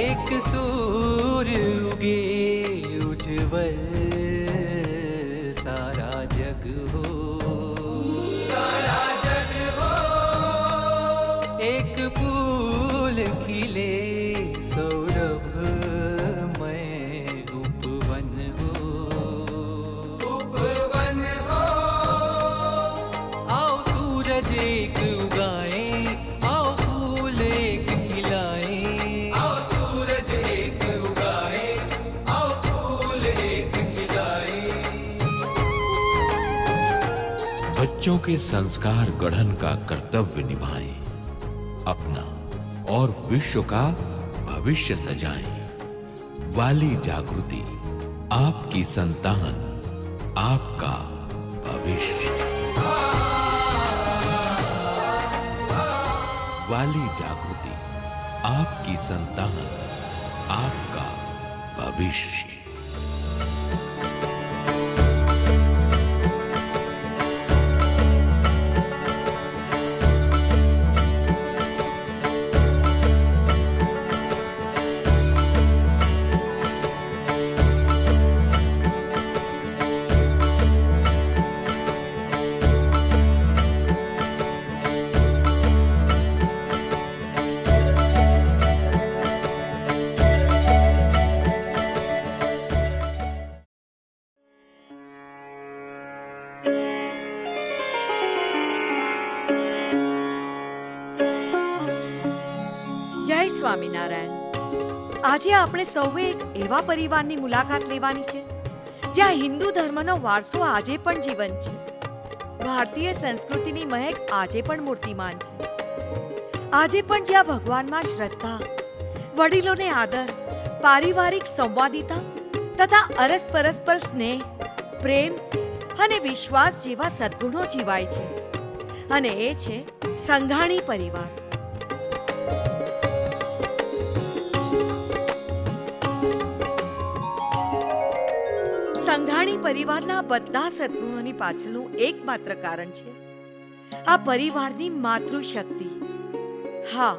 एक सूर्य उगे उज्जवल सारा जग हो, सारा जग हो। एक फूल खिले सौरभमय उपवन हो, उपवन हो। आओ सूरज एक उगाए, आओ फूल एक खिलाए, आओ सूरज एक उगाए, आओ फूल एक खिलाए। बच्चों के संस्कार गढ़न का कर्तव्य निभाएं, अपना और विश्व का भविष्य सजाएं। वाली जागृति, आपकी संतान, आपका भविष्य। वाली जागृति, आपकी संतान, आपका भविष्य। જય સ્વામિનારાયણ. આજે આપણે સૌએ એક એવા પરિવારની મુલાકાત લેવાની છે જ્યાં હિન્દુ ધર્મનો વારસો આજે પણ જીવંત છે. ભારતીય સંસ્કૃતિની મહેક આજે પણ મૂર્તિમાન છે. આજે પણ જ્યાં ભગવાનમાં શ્રદ્ધા, વડીલોને આદર, પારિવારિક સંવાદિતા તથા પરસ્પર સ્નેહ, પ્રેમ અને વિશ્વાસ જેવા સદ્ગુણો જીવાય છે. અને એ છે સંઘાણી પરિવાર. સંઘાણી પરિવારના બધા સદ્ગુણોની પાછળનું એકમાત્ર કારણ છે આ પરિવારની માતૃશક્તિ. હા,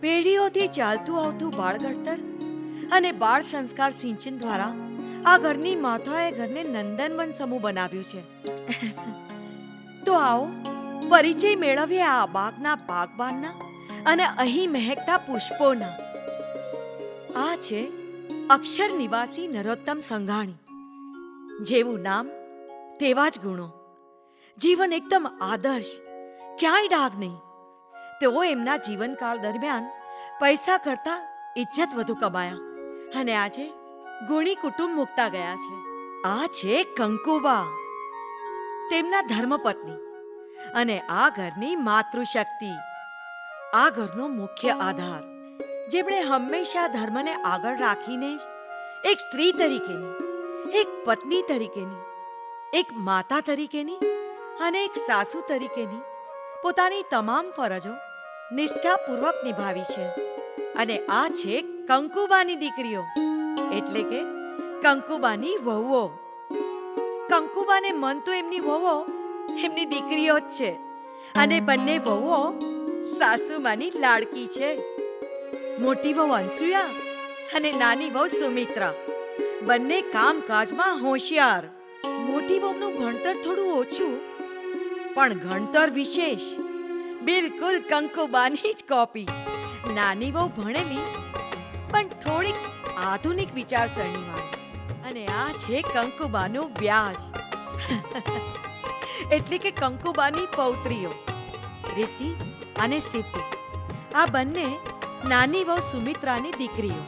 પેઢીઓથી ચાલતું આવતું બાળ ઘડતર અને બાળ સંસ્કાર સિંચન દ્વારા આ ઘરની માતાએ ઘરને નંદનવન સમૂહ બનાવ્યું છે. તો આવો પરિચય મેળવીએ આ બાગના બાગબાનના અને અહીં મહેકતા પુષ્પોના. આ છે અક્ષર નિવાસી નરોત્તમ સંઘાણી. જેવું નામ તેવા જ ગુણો. જીવન એકદમ આદર્શ, ક્યાંય ડાઘ નહીં. તેઓ એમના જીવનકાળ દરમિયાન પૈસા કરતા ઇજ્જત વધુ કમાયા અને આજે ગુણી કુટુંબ મુકતા ગયા છે. આ છે કંકુબા, તેમના ધર્મપત્ની અને આ ઘરની માતૃશક્તિ, આ ઘરનો મુખ્ય આધાર, જેમણે હંમેશા ધર્મને આગળ રાખીને જ એક સ્ત્રી તરીકેની, એક પત્ની તરીકેની, એક માતા તરીકેની અને એક સાસુ તરીકેની પોતાની તમામ ફરજો નિષ્ઠાપૂર્વક નિભાવી છે. અને આ છે કંકુબાની દીકરીઓ, એટલે કે કંકુબાની વહુઓ. કંકુબાને મન તો એમની વહુઓ એમની દીકરીઓ જ છે અને બંને વહુઓ સાસુમાની લાડકી છે. મોટી વહુ અનસુયા અને નાની વહુ સુમિત્રા બંને કામકાજમાં હોશિયાર. મોટી વહુનું ભણતર થોડું ઓછું પણ ગણતર વિશેષ, બિલકુલ કંકુબાની જ કોપી. નાની વહુ ભણેલી પણ થોડીક આધુનિક વિચારસરણીવાળી. અને આ છે કંકુબાનું વ્યાજ એટલે કે કંકુબાની પૌત્રીઓ રીતિ અને સિદ્ધિ. આ બંને નાની વહુ સુમિત્રાની દીકરીઓ.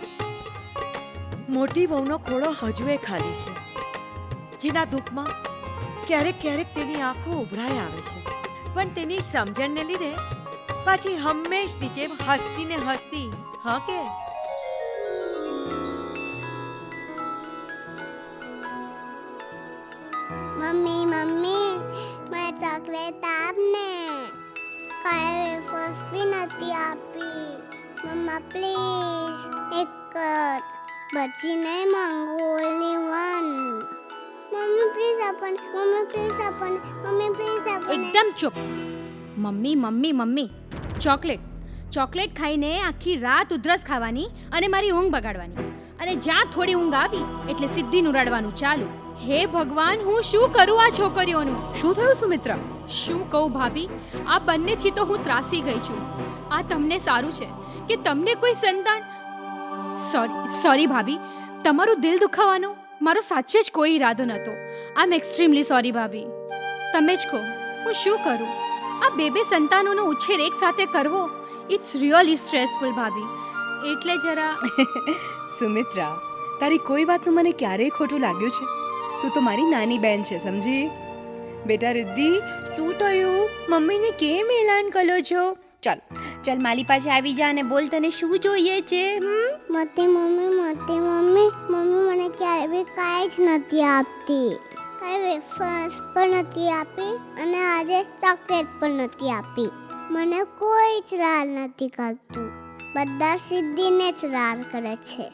મોટી વહુનો ખોળો હજુએ ખાલી છે, જેના દુઃખમાં ક્યારેક ક્યારેક તેની આંખો ઉભરાઈ આવે છે, પણ તેની સમજણને લીધે પાછી હંમેશની જેમ હસતી ને હસતી. હા કે મમ્મી મમ્મી મને ચોકલેટ આપને. કાંઈ વેફર્સ બી નથી આપી. મમ્મા પ્લીઝ એક જ. બચી નહીં માંગુ, ઓનલી વન. મમ્મી પ્લીઝ આપણ, મમ્મી પ્લીઝ આપણ, મમ્મી પ્લીઝ આપણ. એકદમ ચૂપ. Mummy mummy mummy chocolate chocolate ખાઈને આખી રાત ઉધરસ ખાવાની અને મારી ઊંઘ બગાડવાની, અને જ્યાં થોડી ઊંઘ આવી એટલે સિદ્ધિનું રડવાનું ચાલુ. હે ભગવાન, હું શું કરું આ છોકરીઓનું? શું થયું સુમિત્રા? શું કહું ભાભી, આ બંનેથી તો હું ત્રાસી ગઈ છું. આ તમને સારું છે કે તમને કોઈ સંતાન. સોરી ભાભી, તમારું દિલ દુખાવાનો મારો સાચે જ કોઈ ઈરાદો નહોતો. આઈ એમ એક્સ્ટ્રીમલી સોરી ભાભી. તમે જ કહો, હું શું કરું? આ બે સંતાનોનો ઉછેર એક સાથે કરવો, ઇટ્સ રિયલી સ્ટ્રેસફુલ ભાભી. એટલે જરા સુમિત્રા, તારી કોઈ વાતનું મને ક્યારેય ખોટું લાગ્યું છે? તું તો મારી નાની બહેન છે, સમજી? બેટા રિદ્ધિ, શું થયું? મમ્મીને કેમ એલાન કર્યો છો? ચાલ ચાલ મારી પાસે આવી જા અને બોલ, તને શું જોઈએ છે? મોટી મમ્મી મને ક્યારે બી કાંઈ જ નથી આપતી. કાંઈ વેફર્સ પણ નથી આપી અને આજે ચોકલેટ પણ નથી આપી. મને કોઈ જ રાડ નથી કરતું. બધા સિદ્ધિને જ રાડ કરે છે.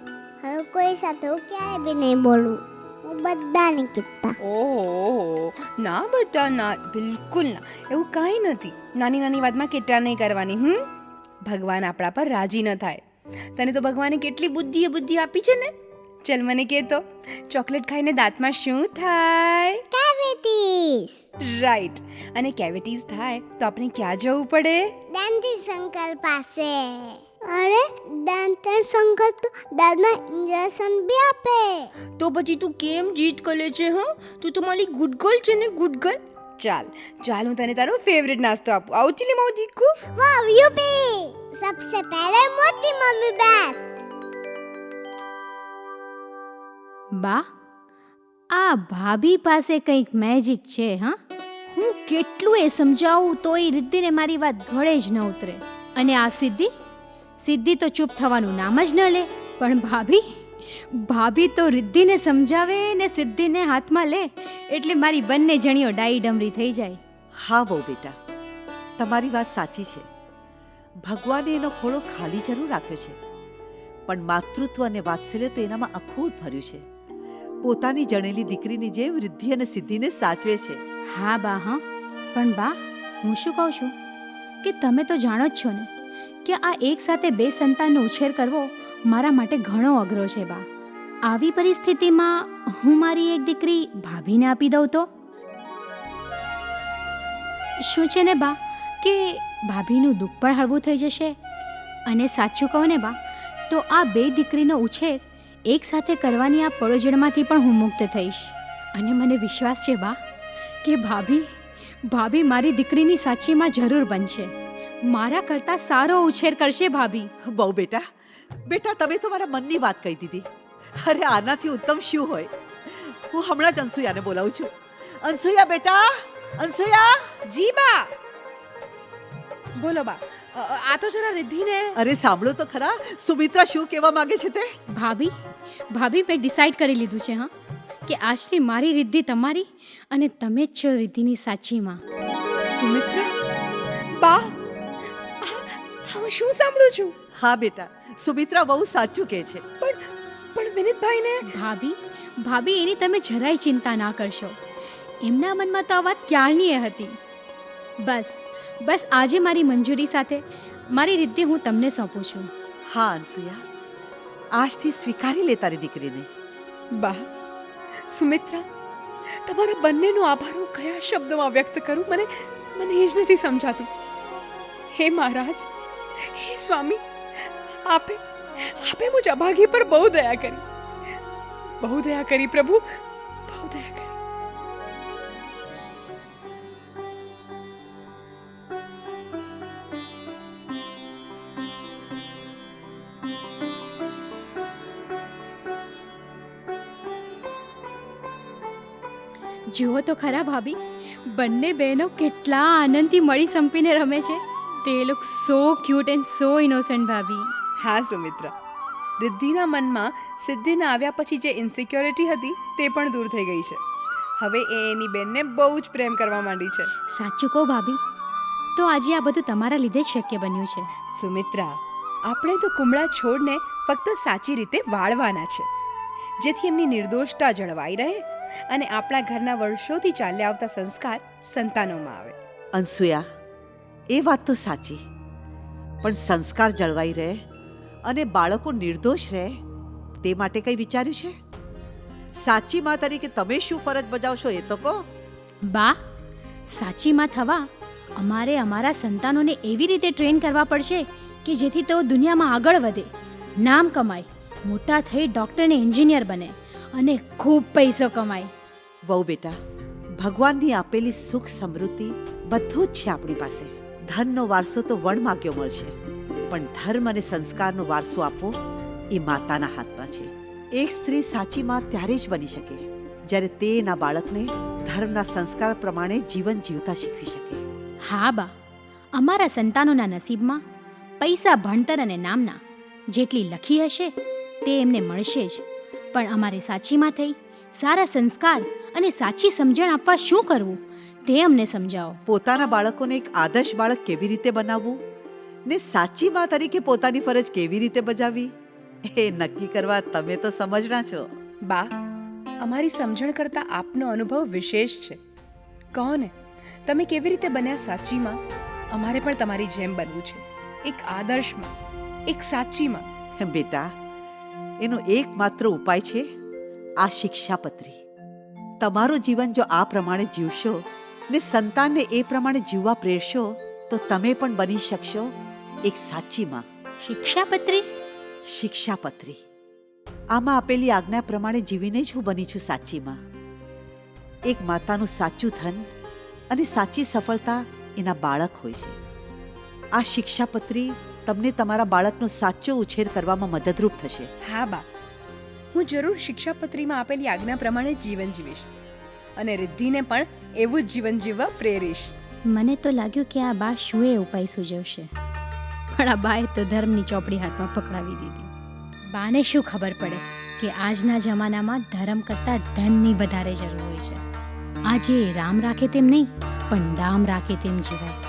હવે કોઈ સાથે હું ક્યારે બી નહીં બોલું. હું બધાને કીધા. ઓહો, ના બેટા ના, બિલકુલ ના. એવું કાંઈ નથી. નાની નાની વાતમાં કેટા નહીં કરવાની. ભગવાન આપણા પર રાજી ન થાય. તને તો ભગવાને કેટલી બુદ્ધિ આપી છે ને. ચલ મને કહે તો, ચોકલેટ ખાઈને દાંતમાં શું થાય? કેવિટીસ. રાઈટ. અને કેવિટીસ થાય તો આપણે ક્યાં જવું પડે? દંતી શંકર પાસે. અરે દંતી શંકર તો દાદમાં ઇન્જેક્શન બી આપે. તો પછી તું કેમ જીત કરે છે? તું તો મારી ગુડ ગર્લ છે ને, ગુડ ગર્લ. ચાલ હું તને તારો ફેવરેટ નાસ્તો આપું. આવું ચીલી માઉ જીકુ. વાવ, યુપી. सबसे पहले मोती मम्मी बेस्ट. બા, આ ભાભી પાસે કંઈક મેજિક છે. હું કેટલું એ સમજાવું તો એ રિદ્ધિને મારી વાત ગળે જ ન ઉતરે. અને આ સિદ્ધિ તો ચૂપ થવાનું નામ જ ન લે. પણ ભાભી તો રિદ્ધિને સમજાવે ને સિદ્ધિને હાથમાં લે એટલે મારી બંને જણીઓ ડાઈ ડમરી થઈ જાય. હા બહુ બેટા, તમારી વાત સાચી છે. ભગવાને એનો ખોળો ખાલી જરૂર રાખ્યો છે, પણ માતૃત્વ અને વાત્સલ્ય તો એનામાં અખૂટ ભર્યું છે. પોતાની જણેલી દીકરીની જેમ રિદ્ધિ અને સિદ્ધિને સાચવે છે. હા બા, પણ બા, હું શું કહું છું કે તમે તો જાણો જ છો ને કે આ એક સાથે બે સંતાનનો ઉછેર કરવો મારા માટે ઘણો અઘરો છે બા. આવી પરિસ્થિતિમાં હું મારી એક દીકરી ભાભીને આપી દઉં તો શું છે ને બા, કે ભાભીનું દુઃખ પણ હળવું થઈ જશે. અને સાચું કહું ને બા, તો આ બે દીકરીનો ઉછેર એક સાથે કરવાની આ પડોજણમાંથી પણ હું મુક્ત થઈશ. અને મને વિશ્વાસ છે બા કે ભાભી મારી દીકરીની સાચીમાં જરૂર બનશે. મારા કરતાં સારો ઉછેર કરશે ભાભી. બહુ બેટા તમે તો મારા મનની વાત કહી દીધી. અરે આનાથી ઉત્તમ શું હોય? હું હમણાં જ અનસુયાને બોલાવું છું. અનસુયા બેટા, અનસુયા. જી બા. બોલો બા. આ તો જરા રિદ્ધિને. અરે સાંભળો તો ખરા, સુમિત્રા શું કહેવા માંગે છે તે. ભાભી મેં ડિસાઈડ કરી લીધું છે કે આજથી મારી રિદ્ધિ તમારી અને તમે જ છો રિદ્ધિની સાચી માં. સુમિત્રા બા, હું શું સાંભળું છું? હા બેટા, સુમિત્રા બહુ સાચું કહે છે. પણ વિનીતભાઈને. ભાભી એની તમે જરાય ચિંતા ના કરશો. એમના મનમાં તો આ વાત ક્યારની હતી. બસ આજે મારી મંજૂરી સાથે મારી રિદ્ધિ હું તમને સોંપું છું. હા અનસુયા, આજથી સ્વીકારી લે તારી દીકરીને. બા, સુમિત્રા, તમારા બંનેનો આભાર હું કયા શબ્દોમાં વ્યક્ત કરું, મને એ જ નથી સમજાતું. હે મહારાજ, હે સ્વામી, આપે મુજ અભાગી પર બહુ દયા કરી પ્રભુ, બહુ દયા કરી. જુઓ તો ખરા ભાભી, બંને બહેનો કેટલા આનંદથી મળી સંપીને રમે છે. તે look so cute and so innocent ભાભી. હા સુમિત્રા, રિદ્ધિના મનમાં સિદ્ધિના આવ્યા પછી જે ઇન્સિક્યોરિટી હતી તે પણ દૂર થઈ ગઈ છે. હવે એ એની બેનને બહુ જ પ્રેમ કરવા માંડી છે. સાચું કહો ભાભી, તો આજે આ બધું તમારા લીધે જ શક્ય બન્યું છે. સુમિત્રા, આપણે તો કુમળા છોડને ફક્ત સાચી રીતે વાળવાના છે, જેથી એમની નિર્દોષતા જળવાઈ રહે અને આપણા ઘરના વર્ષોથી ચાલ્યા આવતા સંસ્કાર સંતાનોમાં આવે. અનસુયા, એ વાત તો સાચી, પણ સંસ્કાર જળવાઈ રહે અને બાળકો નિર્દોષ રહે તે માટે કંઈ વિચાર્યું છે? સાચી માં તરીકે તમે શું ફરજ બજાવશો એ તો કહો. બા, સાચી માં થવા અમારે અમારા સંતાનોને એવી રીતે ટ્રેન કરવા પડશે કે જેથી તેઓ દુનિયામાં આગળ વધે, નામ કમાય, મોટા થઈ ડૉક્ટર ને એન્જિનિયર બને અને ખૂબ પૈસો કમાય. વહુ બેટા, ભગવાનની આપેલી સુખ સમૃદ્ધિ બધું જ છે આપણી પાસે. ધનનો વારસો તો વણ માગ્યો મળશે, પણ ધર્મ અને સંસ્કારનો વારસો આપવો એ માતાના હાથમાં છે. એક સ્ત્રી સાચી માં ત્યારે જ બની શકે જ્યારે તે એના બાળકને ધર્મના સંસ્કાર પ્રમાણે જીવન જીવતા શીખવી શકે. હા બા, અમારા સંતાનોના નસીબમાં પૈસા, ભણતર અને નામના જેટલી લખી હશે તે એમને મળશે જ, પણ અમારે સાચીમાં થઈ સારા સંસ્કાર અને સાચી સમજણ આપવા શું કરવું તે અમને સમજાવો. પોતાના બાળકોને એક આદર્શ બાળક કેવી રીતે બનાવવું ને સાચી માં તરીકે પોતાની ફરજ કેવી રીતે બજાવવી એ નક્કી કરવા તમે તો સમજણા છો. બા, અમારી સમજણ કરતાં આપનો અનુભવ વિશેષ છે. કહો ને, તમે કેવી રીતે બન્યા સાચીમાં? અમારે પણ તમારી જેમ બનવું છે, એક આદર્શમાં, એક સાચીમાં. બેટા, એનો એકમાત્ર ઉપાય છે આ શિક્ષાપત્રી. તમારું જીવન જો આ પ્રમાણે જીવશો ને સંતાનને એ પ્રમાણે જીવવા પ્રેરશો તો તમે પણ બની શકશો એક સાચી માં. શિક્ષાપત્રી? શિક્ષાપત્રી. આમાં આપેલી આજ્ઞા પ્રમાણે જીવીને જ હું બની છું સાચી માં. એક માતાનું સાચું ધન અને સાચી સફળતા એના બાળક હોય છે. આ શિક્ષાપત્રી તમને તમારા બાળકનો સાચો ઉછેર કરવામાં મદદરૂપ થશે. હા બા, હું જરૂર શિક્ષાપત્રીમાં આપેલી આજ્ઞા પ્રમાણે જીવન જીવીશ અને રિદ્ધિને પણ એવું જ જીવન જીવવા પ્રેરીશ. મને તો લાગ્યું કે આ બા શું એ ઉપાય સૂચવશે, પણ આ બાએ તો ધર્મની ચોપડી હાથમાં પકડાવી દીધી. બાને શું ખબર પડે કે આજના જમાનામાં ધર્મ કરતાં ધનની વધારે જરૂર હોય છે. આજે રામ રાખે તેમ નહીં, પણ દામ રાખે તેમ જીવાય.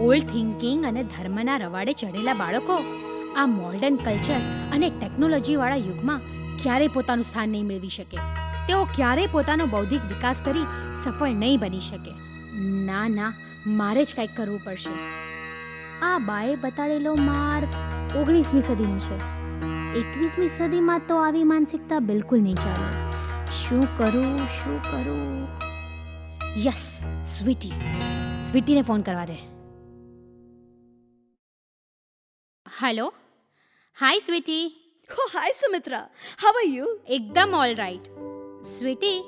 ઓલ્ડ થિંકિંગ અને ધર્મના રવાડે ચડેલા બાળકો આ મોડર્ન કલ્ચર અને ટેકનોલોજીવાળા યુગમાં ક્યારેય પોતાનું સ્થાન નહીં મેળવી શકે. તેઓ ક્યારેય પોતાનો બૌદ્ધિક વિકાસ કરી સફળ નહીં બની શકે. ના ના, મારે જ કંઈક કરવું પડશે. આ બાએ બતાડેલો માર્ગ 19મી સદીનો છે. 21મી સદીમાં તો આવી માનસિકતા બિલકુલ નહીં ચાલે. શું કરું? યસ, સ્વીટીને ફોન કરવા દે. Hello, hi Sweety. Oh, hi Sumitra. How are you? એકદમ ઓલ રાઈટ. સ્વીટી,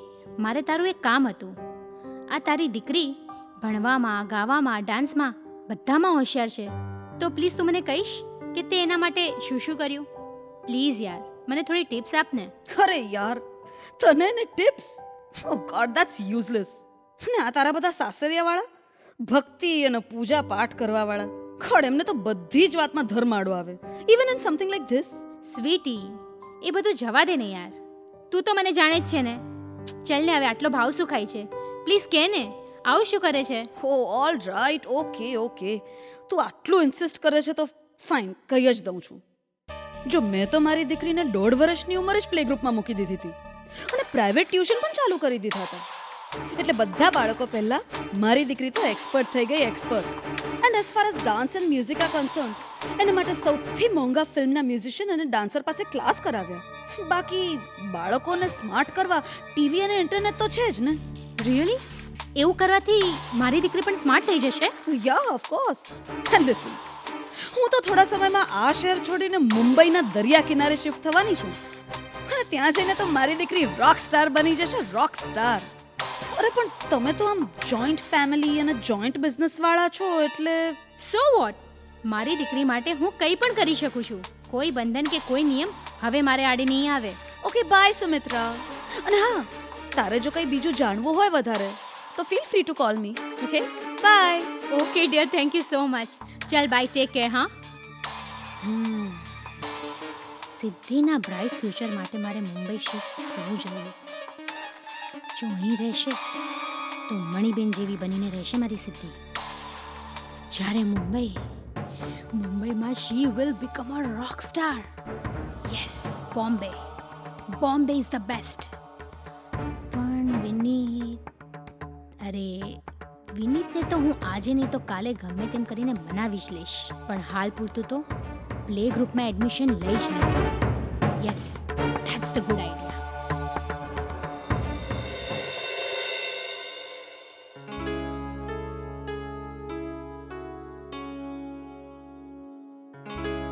મારે તારું એક કામ હતું. આ તારી દીકરી ભણવામાં, ગાવામાં, ડાન્સમાં બધામાં હોશિયાર છે. તો પ્લીઝ તું મને કહીશ કે તે એના માટે શું શું કર્યું? પ્લીઝ યાર, મને થોડી ટિપ્સ આપ ને. અરે યાર, તને ને tips? Oh God, that's useless. અને આ તારા બધા સાસરિયાવાળા ભક્તિ અને પૂજા પાઠ કરવાવાળા ખડ એમને તો બધી જ વાતમાં ધર્માડો આવે. Even in something like this. Sweety, એ બધું જવા દે ને યાર. તું તો મને જાણે જ છે ને. ચાલ ને, હવે આટલો ભાવ શું ખાય છે? પ્લીઝ કે ને, આવું શું કરે છે? ઓ ઓલ રાઈટ, ઓકે. તું આટલું ઇન્સિસ્ટ કરે છે તો ફાઇન, કહી જ દઉં છું. જો મેં તો મારી દીકરીને 1.5 વર્ષની ઉંમરે જ પ્લે ગ્રુપમાં મૂકી દીધી હતી અને પ્રાઇવેટ ટ્યુશન પણ ચાલુ કરી દીધા હતા. એટલે બધા બાળકો પહેલા મારી દીકરી તો એક્સપર્ટ થઈ ગઈ, expert. And as far as dance and music R concern, એને માટે સૌથી મોંઘા ફિલ્મના મ્યુઝિશિયન અને ડાન્સર પાસે ક્લાસ કરાવ્યા. બાકી બાળકોને સ્માર્ટ કરવા ટીવી અને ઇન્ટરનેટ તો છે જ ને. રિયલી? એવું કરવાથી મારી દીકરી પણ સ્માર્ટ થઈ જશે? યા ઓફકોર્સ. એન્ડ લિસન, હું તો થોડા સમયમાં આ શહેર છોડીને મુંબઈના દરિયા કિનારે શિફ્ટ થવાની છું. અને ત્યાં જઈને તો મારી દીકરી રોક સ્ટાર બની જશે, રોક સ્ટાર. અરે પણ તમે તો આમ જોઈન્ટ ફેમિલી અને જોઈન્ટ બિઝનેસ વાળા છો એટલે. So what? મારી દીકરી માટે હું કંઈ પણ કરી શકું છું. કોઈ બંધન કે કોઈ નિયમ હવે મારે આડે નહીં આવે. Okay, bye Sumitra. અને હા, તારે જો કંઈ બીજું જાણવું હોય વધારે તો feel free to call me. Okay, bye. Okay dear, thank you so much. ચાલ બાય, ટેક કેર. હા, સિદ્ધિના બ્રાઇટ ફ્યુચર માટે મારે મુંબઈ શિફ્ટ થવું જોઈએ. જો અહીં રહેશે તો મણીબેન જેવી બનીને રહેશે મારી સિદ્ધિ. જ્યારે મુંબઈમાં she will become a rock star. Yes, Bombay is the best. પણ વિનીતને તો હું આજે નહીં તો કાલે ગમે તેમ કરીને બનાવી જ લઈશ. પણ હાલ પૂરતું તો પ્લે ગ્રુપમાં એડમિશન લઈ જ લઉં. Yes, that's the good idea.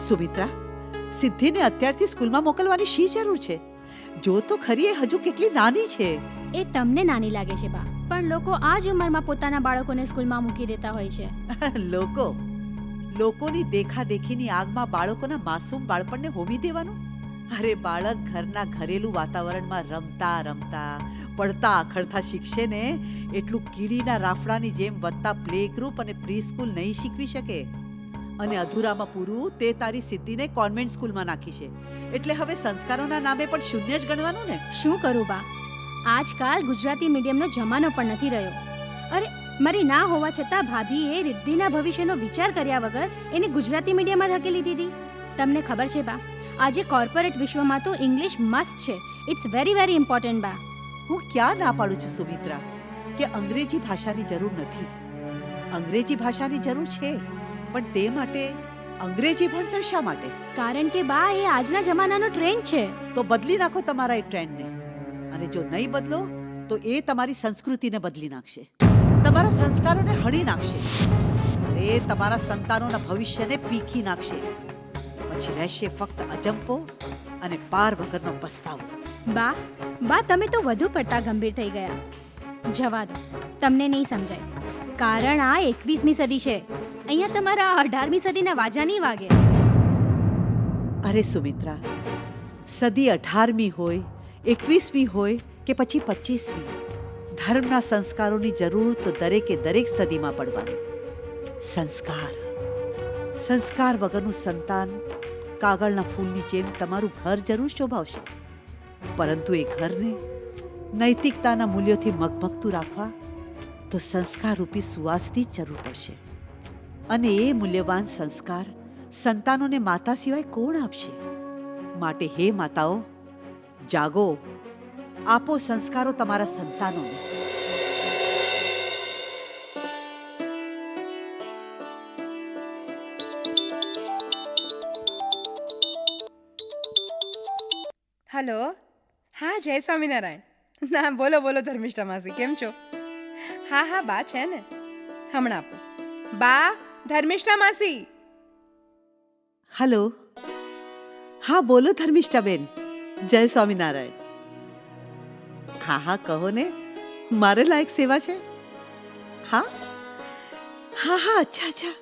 Sumitra, સિદ્ધિને અત્યારથી સ્કૂલમાં મોકલવાની શી જરૂર છે? જો તો ખરી, એ હજુ કેટલી નાની છે. એ તમને નાની લાગે છે બા, પણ લોકો આ જ ઉંમરમાં પોતાના બાળકોને સ્કૂલમાં મૂકી દેતા હોય છે. લોકોની દેખાદેખીની આગમાં બાળકોના માસૂમ બાળપણને હોમી દેવાનું? અરે બાળક ઘરના ઘરેલું વાતાવરણમાં રમતા રમતા પડતા આખડતા શીખશે ને, એટલું કીડીના રાફડાની જેમ વધતા પ્લે ગ્રુપ અને પ્રી સ્કૂલ નહીં શીખવી શકે. અને અધૂરામાં પૂરું તે તારી સિદ્ધિને કોન્વેન્ટ સ્કૂલમાં નાખી છે, એટલે હવે સંસ્કારોના નામે પણ શૂન્ય જ ગણવાનું ને. શું કરું બા, આજકાલ ગુજરાતી મીડિયમનો જમાનો પણ નથી રહ્યો. અરે મારી ના હોવા છતાં ભાભીએ રિદ્ધિના ભવિષ્યનો વિચાર કર્યા વગર એને ગુજરાતી મીડિયમમાં ધકેલી દીધી. તમને ખબર છે બા, આજે કોર્પોરેટ વિશ્વમાં તો ઇંગ્લિશ મસ્ટ છે. ઇટ્સ વેરી વેરી ઇમ્પોર્ટન્ટ બા. હું ક્યાં ના પાડું છું સુમિત્રા કે અંગ્રેજી ભાષાની જરૂર નથી. અંગ્રેજી ભાષાની જરૂર છે, પણ તે માટે અંગ્રેજી ભણતર શા માટે? કારણ કે બા, એ આજના જમાનાનો ટ્રેન્ડ છે. તો બદલી નાખો તમારા એ ટ્રેન્ડને. અને જો નહીં બદલો તો એ તમારી સંસ્કૃતિને બદલી નાખશે, તમારા સંસ્કારોને હળી નાખશે, અને એ તમારા સંતાનોના ભવિષ્યને પીખી નાખશે. પછી રહેશે ફક્ત અજંપો અને પાર વગરનો પસ્તાવો. બા તમે તો વધુ પડતા ગંભીર થઈ ગયા. જવા દો, તમને નહીં સમજાય. કારણ આ 21મી સદી છે. અહીંયા તમારા 18મી સદીના વાજા નહીં વાગે. અરે સુમિત્રા, સદી 18મી હોય, 21મી હોય કે પછી 25મી, ધર્મના સંસ્કારોની જરૂર તો દરેકે દરેક સદીમાં પડવાની. સંસ્કાર વગરનું સંતાન કાગળના ફૂલની જેમ તમારું ઘર જરૂર શોભાવશે, પરંતુ એ ઘરને નૈતિકતાના મૂલ્યોથી મગમગતું રાખવા તો સંસ્કારરૂપી સુવાસની જ જરૂર પડશે. અને એ મૂલ્યવાન સંસ્કાર સંતાનોને માતા સિવાય કોણ આપશે? માટે હે માતાઓ, જાગો, આપો સંસ્કારો તમારા સંતાનોને. હલો, હા, જય સ્વામિનારાયણ. ના, બોલો ધર્મિષ્ઠા માસી, કેમ છો? હા હા બા છે ને, હમણાં આપો. બા, ધર્મિષ્ઠા માસી. હલો. હા બોલો ધર્મિષ્ઠાબેન. જય સ્વામિનારાયણ. હા હા કહો ને, મારે લાયક સેવા છે. હા હા હા અચ્છા અચ્છા.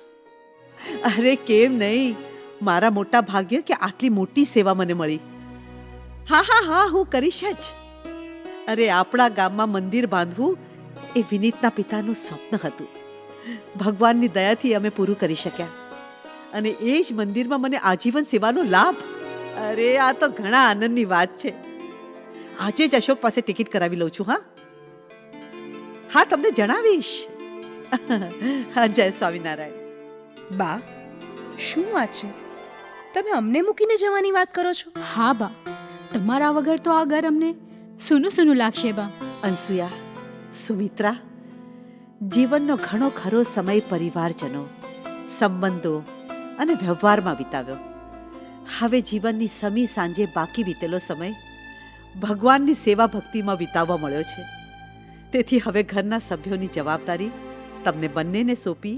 અરે કેમ નહીં, મારા મોટા ભાગ્ય કે આટલી મોટી સેવા મને મળી. હા હા હા હું કરીશ જ. અરે આપણા ગામમાં મંદિર બાંધવું એ વિનીતના પિતાનું સ્વપ્ન હતું. ભગવાનની દયાથી અમે પૂરું કરી શક્યા, અને એ જ મંદિરમાં મને આજીવન સેવાનો લાભ. અરે આ તો ઘણા આનંદની વાત છે. આજે જ અશોક પાસે ટિકિટ કરાવી લઉં છું. હા હા તમને જણાવીશ. હા જય સ્વામિનારાયણ. બા, શું વાત છે? તમે અમને મૂકીને જવાની વાત કરો છો? હા બા, તમારા વગર તો આ ઘર અમને સૂનું સૂનું લાગશે બા. અનસુયા, સુમિત્રા, જીવનનો ઘણો ખરો સમય પરિવારજનો, સંબંધો અને વ્યવહારમાં વિતાવ્યો. હવે જીવનની સમી સાંજે બાકી વીતેલો સમય ભગવાનની સેવા ભક્તિમાં વિતાવવા મળ્યો છે. તેથી હવે ઘરના સભ્યોની જવાબદારી તમને બંનેને સોંપી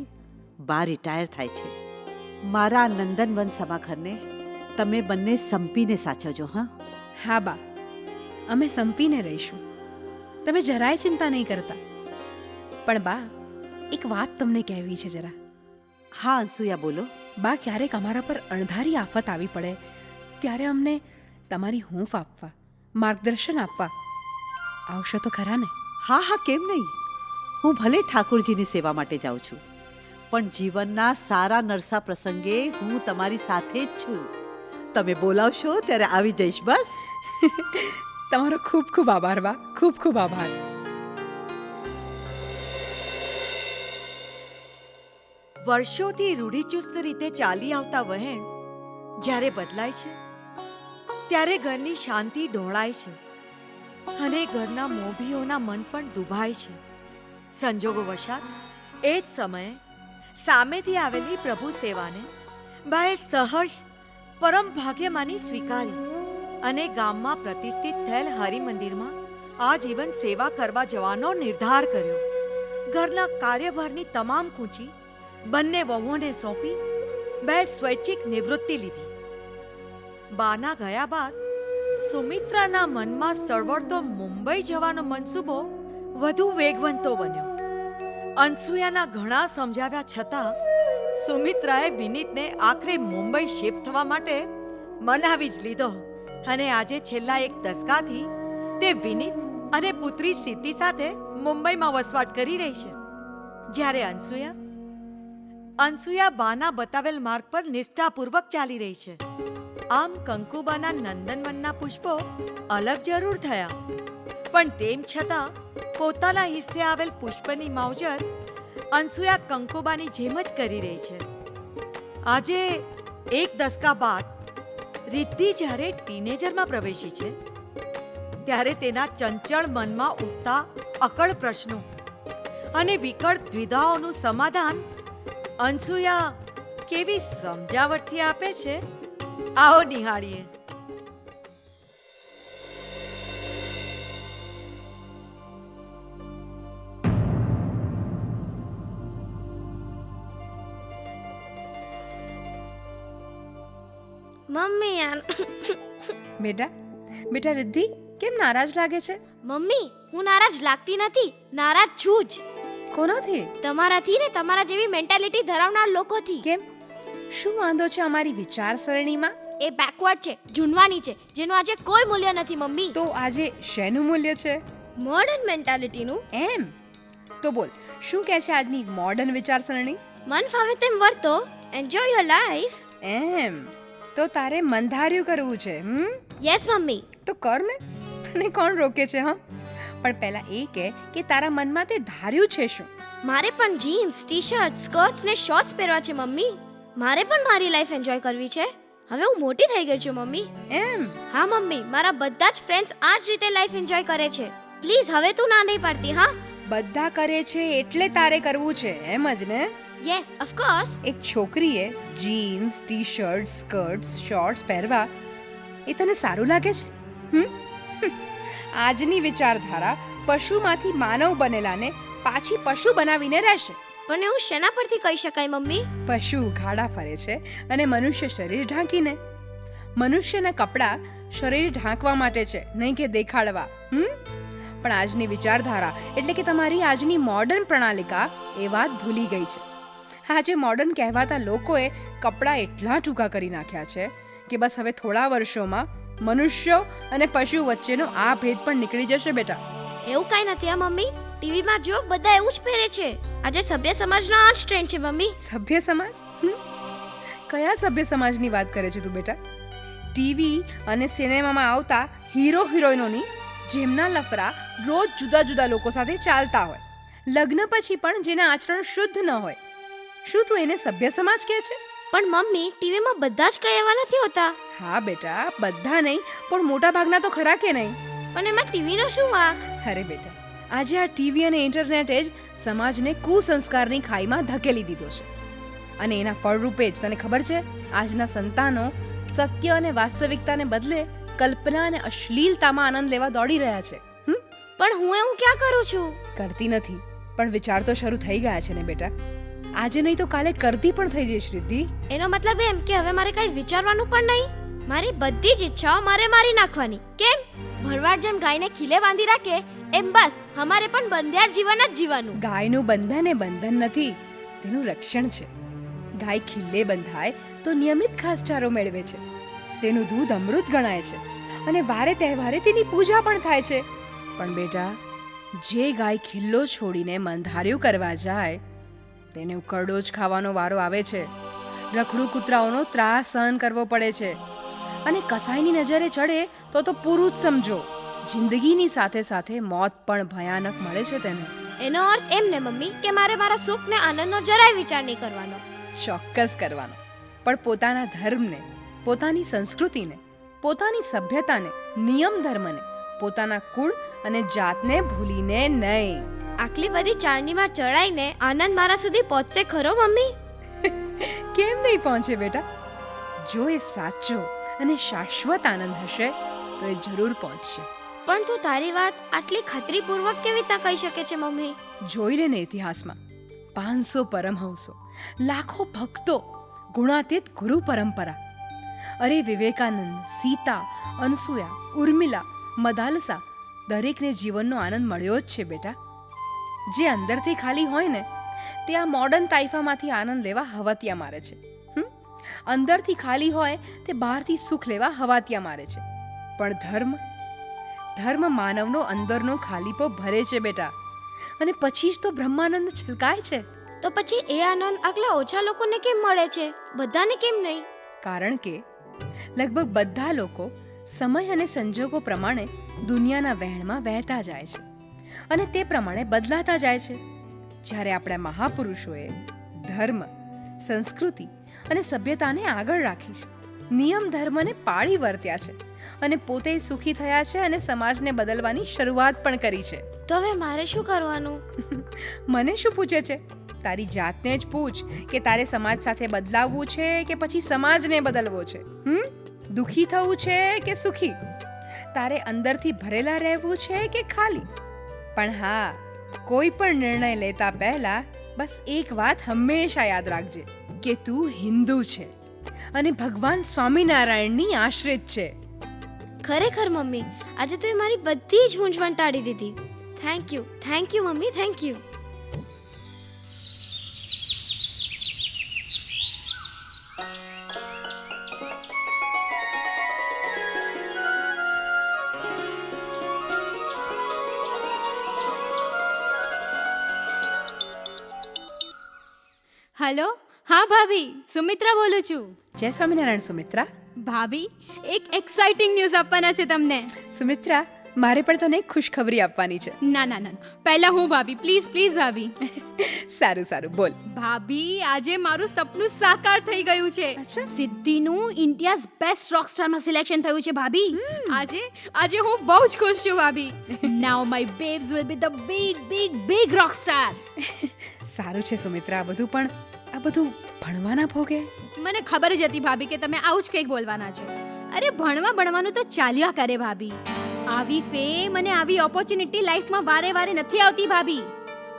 બા રિટાયર થાય છે. મારા નંદનવન સમા ઘરને તમે બંને સંપીને સાચવજો. હા હા બા, અમે સંપીને રહીશું. તમે જરાય ચિંતા નહીં કરતા. પણ બા, એક વાત તમને કહેવી છે જરા. હા અનસુયા બોલો. બા, ક્યારેક અમારા પર અણધારી આફત આવી પડે ત્યારે અમને તમારી હૂંફ આપવા, માર્ગદર્શન આપવા આવશો તો ખરા ને? હા હા કેમ નહીં. હું ભલે ઠાકોરજીની સેવા માટે જાઉં છું, પણ જીવનના સારા નરસા પ્રસંગે હું તમારી સાથે જ છું. તમે બોલાવશો ત્યારે આવી જઈશ. બસ. તમારો ખૂબ ખૂબ આભાર બા, ખૂબ ખૂબ આભાર. વર્ષોથી રૂઢિચુસ્ત રીતે ચાલી આવતા વહેણ જ્યારે બદલાય છે ત્યારે ઘરની શાંતિ ઢોળાય છે, અને ઘરના મોભીઓના મન પણ દુભાય છે. સંજોગો વશાત એ જ સમયે સામેથી આવેલી પ્રભુ સેવાને બાએ સહર્ષ પરમ ભાગ્યમાની સ્વીકારી અને ગામમાં પ્રતિષ્ઠિત થયેલ હરિમંદિરમાં આજીવન સેવા કરવા જવાનો નિર્ધાર કર્યો. ઘરના કાર્યભારની તમામ કૂંચી બંને વહુઓને સોંપી બે સ્વૈચ્છિક નિવૃત્તિ લીધી. બાના ગયા બાદ સુમિત્રાના મનમાં સળવળતો મુંબઈ જવાનો મનસૂબો વધુ વેગવંતો બન્યો. અનસુયાના ઘણા સમજાવ્યા છતાં સુમિત્રાએ વિનીતને આખરે મુંબઈ શિફ્ટ થવા માટે મનાવી જ લીધો, અને આજે છેલ્લા એક દસકાથી તે વિનીત અને પુત્રી સિદ્ધિ સાથે મુંબઈમાં વસવાટ કરી રહી છે, જ્યારે અનસુયા બાના બતાવેલ માર્ગ પર નિષ્ઠાપૂર્વક ચાલી રહી છે. આમ કંકુબાના નંદનવનના પુષ્પો અલગ જરૂર થયા, પણ તેમ છતાં પોતાના હિસ્સે આવેલ પુષ્પની માવજત અનસુયા કંકુબાની જેમ જ કરી રહી છે. આજે એક દસકા બાદ રિદ્ધિ જ્યારે ટીનેજરમાં પ્રવેશી છે ત્યારે તેના ચંચળ મનમાં ઉઠતા અકળ પ્રશ્નો અને વિકળ દ્વિધાઓનું સમાધાન અનસુયા કેવી સમજાવટથી આપે છે, આવો નિહાળીએ. મમ્મી યાર. બેટા, બેટા રિદ્ધિ, કેમ નારાજ લાગે છે? મમ્મી, હું નારાજ લાગતી નથી, નારાજ છું જ. કોનાથી? તમારાથી ને તમારા જેવી મેન્ટાલિટી ધરાવનાર લોકોથી. કેમ? શું વાંધો છે અમારી વિચારસરણીમાં? એ બેકવર્ડ છે, જૂનવાની છે, જેનું આજે કોઈ મૂલ્ય નથી મમ્મી. તો આજે શેનું મૂલ્ય છે? મોડર્ન મેન્ટાલિટીનું. એમ તો બોલ, શું કહે છે આજની મોડર્ન વિચારસરણી? મન ફાવે તેમ વર્તો, એન્જોય યોર લાઈફ. એમ તો તારે મનધાર્યું કરવું છે? Yes mummy. તો કર ને, તને કોણ રોકે છે? હા, પણ પહેલા એ કહે કે તારા મનમાં તે ધાર્યું છે શું? મારે પણ જીન્સ, ટી-શર્ટ, સ્કર્ટ્સ ને શોર્ટ્સ પહેરવા છે મમ્મી. મારે પણ મારી લાઈફ એન્જોય કરવી છે. હવે હું મોટી થઈ ગઈ છું મમ્મી. એમ? હા મમ્મી, મારા બધા જ ફ્રેન્ડ્સ આ જ રીતે લાઈફ એન્જોય કરે છે. પ્લીઝ હવે તું ના નહીં પાડતી. હા, બધા કરે છે એટલે તારે કરવું છે, એમ જ ને? Yes of course. એક છોકરીએ જીન્સ, ટી-શર્ટ, સ્કર્ટ્સ, શોર્ટ્સ પહેરવા એ તને સારું લાગે છે? આજની વિચારધારા પશુમાંથી માનવ બનેલાને પાછી પશુ બનાવીને રહેશે. પણ એવું શેના પરથી કહી શકાય મમ્મી? પશુ ઉઘાડા ફરે છે અને મનુષ્ય શરીર ઢાંકીને. મનુષ્યના કપડાં શરીર ઢાંકવા માટે છે, નહીં કે દેખાડવા. પણ આજની વિચારધારા એટલે કે તમારી આજની મોડર્ન પ્રણાલિકા એ વાત ભૂલી ગઈ છે. આજે મોડર્ન કહેવાતા લોકોએ કપડાં એટલા ટૂંકા કરી નાખ્યા છે કે બસ હવે થોડા વર્ષોમાં મનુષ્યો અને પશુ વચ્ચેનો આ ભેદ પણ નીકળી જશે બેટા. એવું કાંઈ નથી આ મમ્મી. ટીવીમાં જો બધા એવું જ પહેરે છે. આજે સભ્ય સમાજનો આ જ ટ્રેન્ડ છે મમ્મી. સભ્ય સમાજ? કયા સભ્ય સમાજની વાત કરે છે તું બેટા? ટીવી અને સિનેમામાં આવતા હીરો હિરોઈનોની જેમના લફરા રોજ જુદા જુદા લોકો સાથે ચાલતા હોય, લગ્ન પછી પણ જેના આચરણ શુદ્ધ ન હોય, શું તું એને સભ્ય સમાજ કહે છે? પણ મમ્મી, ટીવીમાં બધા જ કઈ એવા નથી હોતા. હા બેટા, બધા નહીં, પણ મોટા ભાગના તો ખરા કે નહીં? પણ એમાં ટીવીનો શું વાંક? અરે બેટા, આજે આ ટીવી અને ઇન્ટરનેટે જ સમાજને કુસંસ્કારની ખાઈમાં ધકેલી દીધો છે. અને એના ફળરૂપે જ તને ખબર છે, આજના સંતાનો સત્ય અને વાસ્તવિકતાને બદલે કલ્પના અને અશ્લીલતામાં આનંદ લેવા દોડી રહ્યા છે. પણ હું એવું ક્યાં કરું છું? કરતી નથી, પણ વિચાર તો શરૂ થઈ ગયા છે ને બેટા. આજે નહીં તો કાલે કરતી પણ થઈ જઈશ રિદ્ધિ. એનો મતલબ એમ કે હવે મારે કઈ વિચારવાનું પણ નહીં. મારી બધી જ ઈચ્છાઓ મારે મારી નાખવાની. કેમ? ભરવાડ જેમ ગાયને ખીલે બાંધી રાખે એમ બસ અમારે પણ બંધિયાર જીવન જ જીવવાનું. ગાયનું બંધન એ બંધન નથી, તેનું રક્ષણ છે. ગાય ખીલે બંધાય તો નિયમિત ઘાસચારો મેળવે છે, તેનું દૂધ અમૃત ગણાય છે અને વારે તહેવારે તેની પૂજા પણ થાય છે. પણ બેટા, જે ગાય ખીલ્લો છોડીને મંધાર્યું કરવા જાય તેને ઉકરડો જ ખાવાનો વારો આવે છે. રખડું કૂતરાઓનો ત્રાસ સહન કરવો પડે છે અને કસાઈની નજરે ચડે તો પૂરું જ સમજો, જિંદગીની સાથે સાથે મોત પણ ભયાનક મળે છે તેને. એનો અર્થ એમ ને મમ્મી કે મારે મારા સુખ ને આનંદનો જરાય વિચાર નહીં કરવાનો. ચોક્કસ કરવાનો, પણ પોતાના ધર્મને, પોતાની સંસ્કૃતિને, પોતાની સભ્યતાને, નિયમ ધર્મને, પોતાના કુળ અને જાતને ભૂલીને નહીં. આટલી બધી ચારણીમાં ચડાઈને આનંદ મારા સુધી પહોંચશે ખરો મમ્મી? કેમ નહીં પહોંચે બેટા? જો એ સાચો અને શાશ્વત આનંદ હશે તો એ જરૂર પહોંચશે. પણ તું તારી વાત આટલી ખાતરીપૂર્વક કેવી રીતના કહી શકે છે મમ્મી? જોઈ લે ને ઇતિહાસમાં 500 પરમહંસો, લાખો ભક્તો, ગુણાતીત ગુરુ પરંપરા. અરે વિવેકાનંદ, સીતા, અનસુયા, ઉર્મિલા, મદાલસા, દરેકને જીવનનો આનંદ મળ્યો જ છે બેટા. જે અંદરથી ખાલી હોય ને તે આ મોડર્ન તાઇફામાંથી આનંદ લેવા હવાતિયા મારે છે. અંદરથી ખાલી હોય તે બહારથી સુખ લેવા હવાતિયા મારે છે. પણ ધર્મ માનવનો અંદરનો ખાલીપો ભરે છે બેટા, અને પછી જ તો બ્રહ્માનંદ છલકાય છે. તો પછી એ આનંદ આગલા ઓછા લોકોને કેમ મળે છે, બધાને કેમ નહીં? કારણ કે લગભગ બધા લોકો સમય અને સંજોગો પ્રમાણે દુનિયાના વહેણમાં વહેતા જાય છે અને તે પ્રમાણે બદલાતા જાય છે. જ્યારે આપણા મહાપુરુષોએ ધર્મ, સંસ્કૃતિ અને સભ્યતાને આગળ રાખી છે, નિયમ ધર્મને પાળી વર્ત્યા છે અને પોતે સુખી થયા છે અને સમાજને બદલવાની શરૂઆત પણ કરી છે. તો હવે મારે શું કરવાનું? મને શું પૂછે છે? તારી જાતને જ પૂછ કે તારે સમાજ સાથે બદલાવવું છે કે પછી સમાજને બદલવો છે? દુખી થવું છે કે સુખી? તારે અંદરથી ભરેલા રહેવું છે કે ખાલી? પણ હા, કોઈ પણ નિર્ણય લેતા પહેલા બસ એક વાત હંમેશા યાદ રાખજે કે તું હિન્દુ છે અને ભગવાન સ્વામિનારાયણની આશ્રિત છે. ખરેખર મમ્મી, આજે તો મારી બધી જ મૂંઝવણ ટાળી દીધી. Thank you mummy, thank you. Hello, હા ભાભી, સુમિત્રા બોલું છું. જય સ્વામિનારાયણ સુમિત્રા. ભાભી, એક એક્સાઇટિંગ ન્યૂઝ આપવાના છે તમને. સુમિત્રા, મારે પણ તને એક ખુશખબરી આપવાની છે. ના ના ના, પહેલા હું ભાભી, પ્લીઝ પ્લીઝ ભાભી. સારું બોલ. ભાભી, આજે મારું સપનું સાકાર થઈ ગયું છે. સિદ્ધિનું ઇન્ડિયાઝ બેસ્ટ રોકસ્ટારમાં સિલેક્શન થયું છે ભાભી. આજે હું બહુ જ ખુશ છું ભાભી. Now my babes will be the big rockstar. સારું છે સુમિત્રા, આ બધું ભણવાના ભોગે. મને ખબર જ હતી ભાભી કે તમે આવું જ કંઈક બોલવાના છો. અરે ભણવાનું તો ચાલ્યા કરે ભાભી. આવી ફેમ અને આવી ઓપોર્ચ્યુનિટી લાઈફમાં વારે વારે નથી આવતી ભાભી.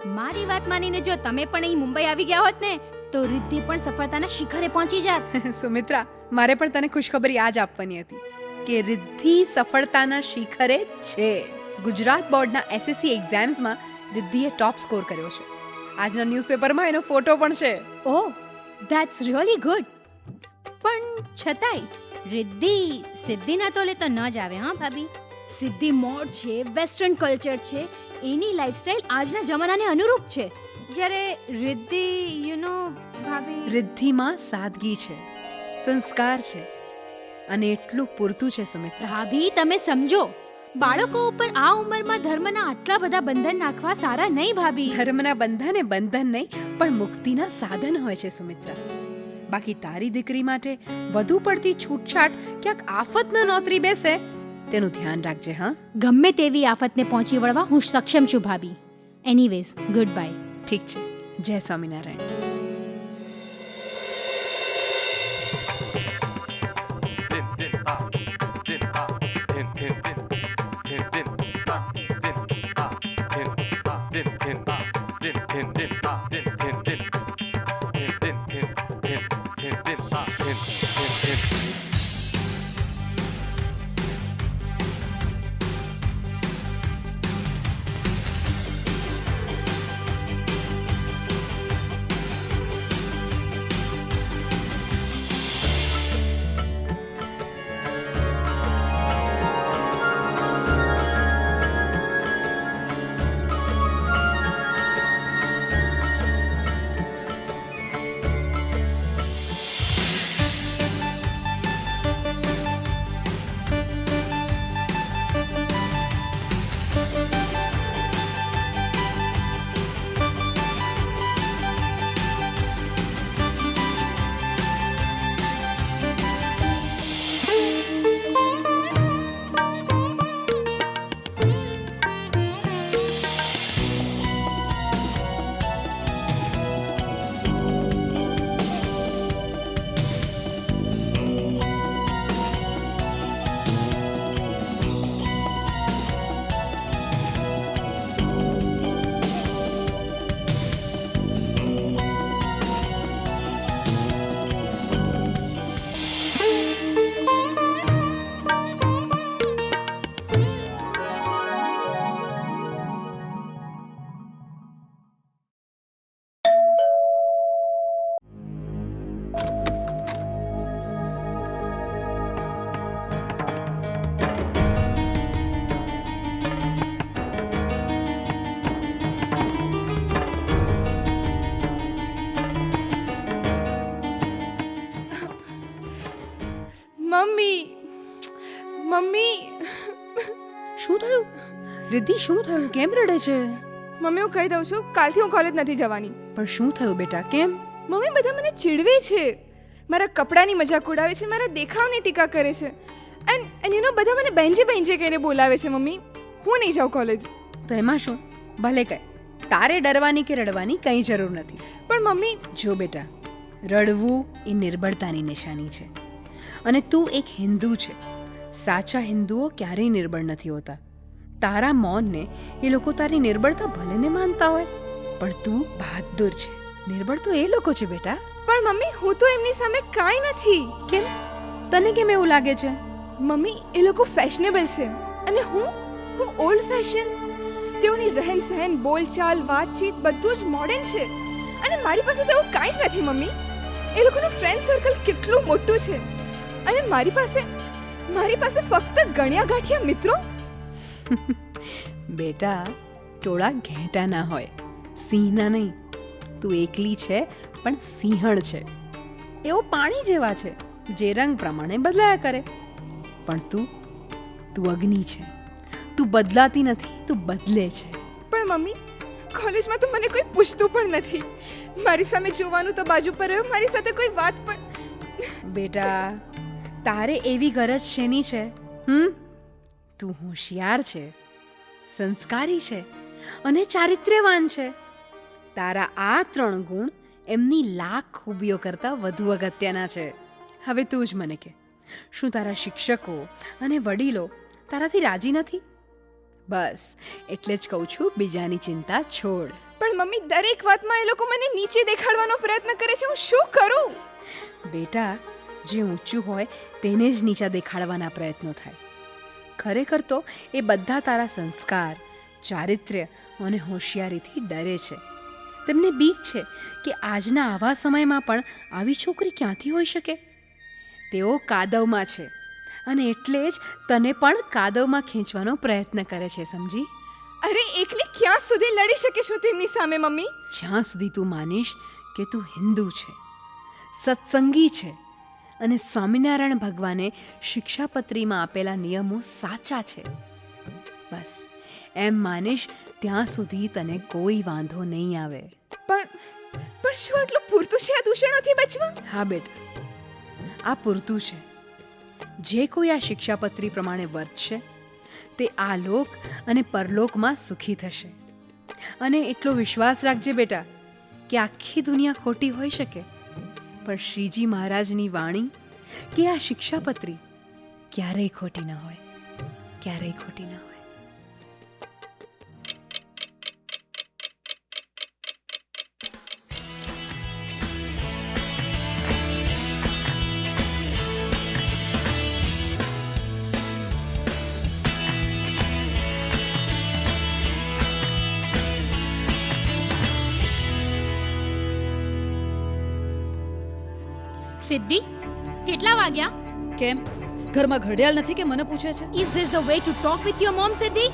મારી વાત માનીને જો તમે પણ અહીં મુંબઈ આવી ગયા હોત ને તો રિદ્ધિ પણ સફળતાના શિખરે પહોંચી જાત. સુમિત્રા, મારે પણ તને ખુશખબરી આ જ આપવાની હતી કે રિદ્ધિ સફળતાના શિખરે છે. ગુજરાત બોર્ડના SSC એક્ઝામ્સમાં રિદ્ધિએ ટોપ સ્કોર કર્યો છે. આજના ન્યૂઝપેપરમાં એનો ફોટો પણ છે. ઓહ, ધેટ્સ રિયલી ગુડ. પણ છતાંય રિદ્ધિ સિદ્ધિના તોલે તો ન જ આવે. હા ભાભી, સિદ્ધિ મોડ છે, વેસ્ટર્ન કલ્ચર છે, એની લાઈફસ્ટાઈલ આજના જમાનાને અનુરૂપ છે. જ્યારે રિદ્ધિ ભાભી, રિદ્ધિમાં સાદગી છે, સંસ્કાર છે અને એટલું પૂરતું છે. સુમિત્રા, ભાભી તમે સમજો, બાળકો ઉપર આ ઉંમરમાં ધર્મના આટલા બધા બંધન નાખવા સારા નહીં ભાભી. ધર્મના બંધન એ બંધન નહીં પણ મુક્તિના સાધન હોય છે. સુમિત્રા, બાકી તારી દીકરી માટે વધુ પડતી છૂટછાટ ક્યાંક આફત ન નોતરી બેસે તેનું ધ્યાન રાખજે. હા, ગમે તેવી આફતને પહોંચી વળવા હું સક્ષમ છું ભાભી. Anyways, good bye. ઠીક છે. જય સ્વામિનારાયણ. મમ્મી, શું થયું રિદ્ધિ? શું થયું? કેમ રડે છે? મમ્મી હું કહી દઉં છું, કાલથી હું કોલેજ નથી જવાની. પણ શું થયું બેટા? કેમ? મમ્મી બધા મને ચીડવે છે, મારા કપડાની મજાક ઉડાવે છે, મારા દેખાવની ટીકા કરે છે, એન્ડ બધા મને બેન્જે કહીને બોલાવે છે. મમ્મી હું નહીં જાઉં કોલેજ. તો એમાં શું? ભલે કહે. તારે ડરવાની કે રડવાની કંઈ જરૂર નથી. પણ મમ્મી જો બેટા, રડવું એ નિર્બળતાની નિશાની છે અને તું એક હિન્દુ છે. સાચા હિન્દુઓ ક્યારેય નિર્બળ નથી હોતા. તારા મૌનને એ લોકો તારી નિર્બળતા ભલે ને માનતા હોય, પણ તું બહાદુર છે. નિર્બળ તો એ લોકો છે બેટા. પણ મમ્મી હું તો એમની સામે કાંઈ નથી. કેમ? તને કેમ એવું લાગે છે? મમ્મી એ લોકો ફેશનેબલ છે અને હું ઓલ્ડ ફેશન. તેઓની રહેન સહેન, બોલચાલ, વાતચીત બધું જ મોડર્ન છે અને મારી પાસે તો એવું કાંઈ જ નથી. મમ્મી એ લોકોનું ફ્રેન્ડ સર્કલ કેટલું મોટું છે અને મારી પાસે ફક્ત ગણ્યા ગાંઠિયા મિત્રો. બેટા, ટોળા ઘેટા ના હોય, સિંહના નહીં. તું એકલી છે પણ સિંહણ છે. એવો પાણી જેવા છે જે રંગ પ્રમાણે બદલાયા કરે. પણ તું અગ્નિ છે. તું બદલાતી નથી, તું બદલે છે. પણ મમ્મી કોલેજમાં તો મને કોઈ પૂછતું પણ નથી. મારી સામે જોવાનું તો બાજુ પર રહ્યું, મારી સાથે કોઈ વાત પણ. બેટા, તારે એવી ગરજ શેની છે? તું હોશિયાર છે, સંસ્કારી છે અને ચારિત્ર્યવાન છે. તારા આ 3 ગુણ એમની લાખ ખૂબીઓ કરતાં વધુ અગત્યના છે. હવે તું જ મને કહે, શું તારા શિક્ષકો અને વડીલો તારાથી રાજી નથી? બસ એટલે જ કહું છું બીજાની ચિંતા છોડ. પણ મમ્મી દરેક વાતમાં એ લોકો મને નીચે દેખાડવાનો પ્રયત્ન કરે છે. હું શું કરું? બેટા, જે ઊંચું હોય તેને જ નીચા દેખાડવાના પ્રયત્નો થાય. ખરેખર તો એ બધા તારા સંસ્કાર, ચારિત્ર્ય અને હોશિયારીથી ડરે છે. તેમને બીક છે કે આજના આવા સમયમાં પણ આવી છોકરી ક્યાંથી હોઈ શકે. તેઓ કાદવમાં છે અને એટલે જ તને પણ કાદવમાં ખેંચવાનો પ્રયત્ન કરે છે, સમજી? અરે એકલી ક્યાં સુધી લડી શકીશું તેમની સામે મમ્મી? જ્યાં સુધી તું માનીશ કે તું હિન્દુ છે, સત્સંગી છે અને સ્વામિનારાયણ ભગવાને શિક્ષાપત્રીમાં આપેલા નિયમો સાચા છે, બસ એમ માનીશ ત્યાં સુધી તને કોઈ વાંધો નહીં આવે. પણ શું આટલું પૂરતું છે આ દૂષણોથી બચવા? હા બેટા, આ પૂરતું છે. જે કોઈ આ શિક્ષાપત્રી પ્રમાણે વર્તશે તે આ લોક અને પરલોકમાં સુખી થશે. અને એટલો વિશ્વાસ રાખજે બેટા કે આખી દુનિયા ખોટી હોઈ શકે, પણ શ્રીજી મહારાજની વાણી કે આ શિક્ષાપત્રી ક્યારેય ખોટી ન હોય, ક્યારેય ખોટી ન હોય. સિદ્ધિ, કેટલા વાગ્યા? કેમ, ઘરમાં ઘડિયાળ નથી કે મને પૂછે છે? Is this the way to talk with your mom, સિદ્ધિ?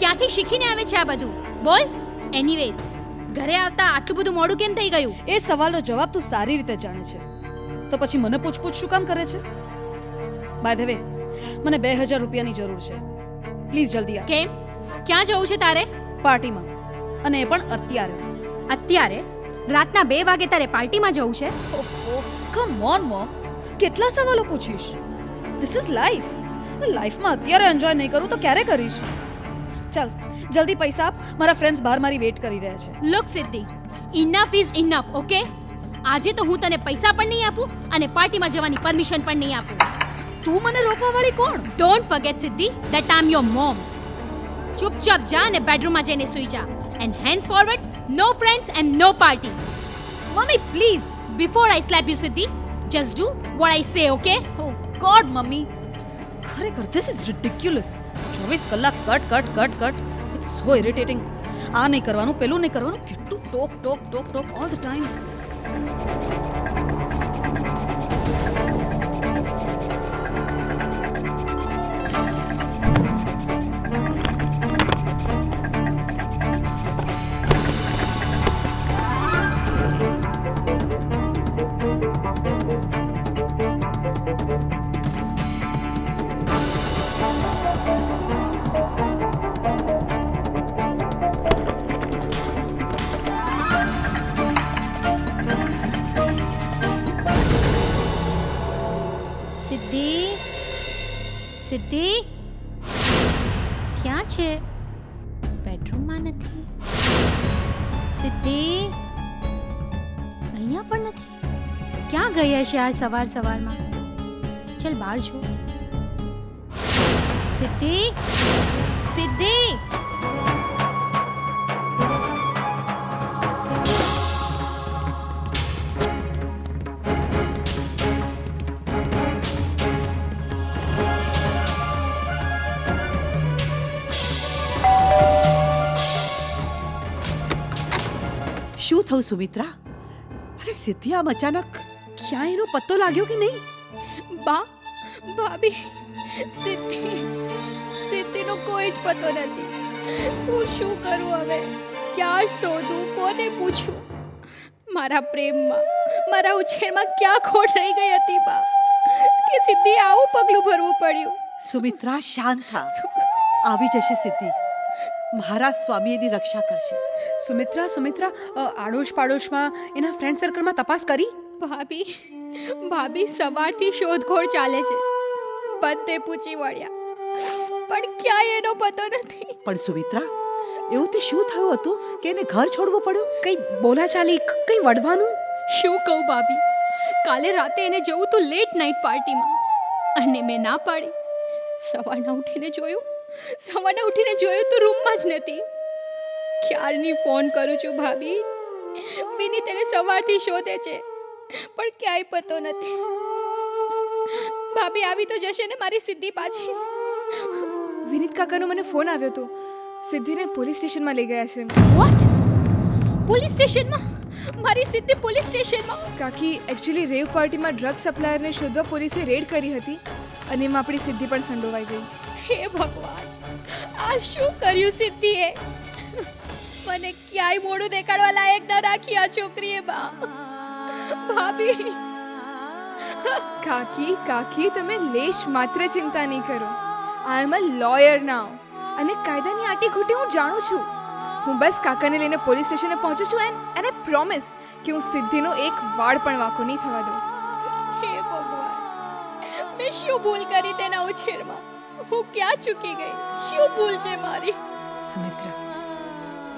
ક્યાંથી શીખીને આવે છે આ બધું? બોલ. એનીવેઝ, ઘરે આવતા આટલું બધું મોડું કેમ થઈ ગયું? એ સવાલનો જવાબ તું સારી રીતે જાણે છે, તો પછી મને પૂછપૂછ શું કામ કરે છે? બાય ધ વે, મને 2000 રૂપિયાની જરૂર છે. પ્લીઝ જલ્દી આવ. કેમ? ક્યાં જવું છે તારે? પાર્ટીમાં, અને એ પણ અત્યારે. અત્યારે? રાતના 2 વાગે તારે પાર્ટીમાં જવું છે? ઓહો, કમ ઓન મોમ, કેટલા સવાલો પૂછીશ? This is life. લાઈફમાં અત્યારે એન્જોય નહીં કરું તો ક્યારે કરીશ? ચાલ જલ્દી પૈસા આપ, મારા ફ્રેન્ડ્સ બહાર મારી વેઇટ કરી રહ્યા છે. લુક સિદ્ધિ, ઇનફ ઇઝ ઇનફ, ઓકે? આજે તો હું તને પૈસા પણ નહીં આપું અને પાર્ટીમાં જવાની પરમિશન પણ નહીં આપું. તું મને રોકવા વાળી કોણ? Don't forget Siddhi that I am your mom. ચૂપચાપ જા અને બેડરૂમમાં જઈને સૂઈ જા. And hence forward, no friends and no party. Mummy please. Before I slap you, Siddhi, just do what I say, okay? Oh God, mummy, ખરેખર this is ridiculous. 24 કલાક cut cut cut cut. It's so irritating. આ નહીં કરવાનું, પેલું નહીં કરવાનું, કેટલું talk talk talk talk all the time. સિદ્ધિ, ક્યાં છે? બેડરૂમમાં નથી. સિદ્ધિ, અહીંયા પણ નથી. ક્યાં ગઈ હશે આ સવાર સવારમાં? ચલ બહાર જો. સિદ્ધિ, સિદ્ધિ. શું થયું સુમિત્રા? અરે સિદ્ધિ, આમ અચાનક ક્યાં એનો પત્તો લાગ્યો કે નહીં? બા, ભાભી, સિદ્ધિનો કોઈ જ પતો નથી. હું શું કરું હવે? ક્યાં શોધું? કોને પૂછું? મારા પ્રેમમાં, મારા ઉછેરમાં ક્યાં ખોટ રહી ગઈ હતી બા કે સિદ્ધિ આવું પગલું ભરવું પડ્યું? સુમિત્રા, શાંત થા. આવી જશે સિદ્ધિ. મહારાજ સ્વામી એની રક્ષા કરશે. સુમિત્રા, આડોશ પાડોશમાં એના ફ્રેન્ડ સર્કલમાં તપાસ કરી? ભાભી સવારથી શોધખોળ ચાલે છે. બધે પૂછી વળ્યા, પણ ક્યાંય એનો પતો નથી. પણ સુમિત્રા, એવું તે શું થયું હતું કે એને ઘર છોડવું પડ્યું? કઈ બોલાચાલી, કઈ વડવાનું? શું કહું ભાભી, કાલે રાતે એને જવું તું લેટ નાઇટ પાર્ટીમાં અને મેં ના પાડી. સવારના ઉઠીને જોયું સવારે ઉઠીને જોયું તો રૂમમાં જ નથી. ક્યારની ફોન કરું છું ભાભી. વિનીત એને સવારથી શોધે છે પણ ક્યાંય પતો નથી. ભાભી આવી તો જશે ને મારી સિદ્ધિ પાછી. વિનીત કાકાનો મને ફોન આવ્યો હતો. સિદ્ધિને પોલીસ સ્ટેશનમાં લઈ ગયા છે. વોટ? પોલીસ સ્ટેશનમાં? મારી સિદ્ધિ પોલીસ સ્ટેશનમાં? કાકી, એકચ્યુઅલી રેવ પાર્ટીમાં ડ્રગ સપ્લાયરને શોધવા પોલીસે રેડ કરી હતી અને એમાં આપણી સિદ્ધિ પણ સંડોવાઈ ગઈ. હે ભગવાન, આ શું કર્યું સિદ્ધિએ? મને ક્યાંય મોઢું દેખાડવા લાયક ન રાખી આ છોકરીએ. ભાભી. કાકી તમે લેશ માત્ર ચિંતા નહીં કરો. આઈ એમ અ લોયર નાઉ અને કાયદાની આટી ઘૂંટી હું જાણું છું. હું બસ કાકાને લઈને પોલીસ સ્ટેશને પહોંચું છું એન્ડ આઈ પ્રોમિસ કે હું સિદ્ધિનો એક વાળ પણ વાંકો નહીં થવા દઉં. હે ભગવાન, મેં શું ભૂલ કરી તેના ઉછેરમાં? હું ક્યાં ચૂકી ગઈ? શું ભૂલ છે મારી? સુમિત્રા,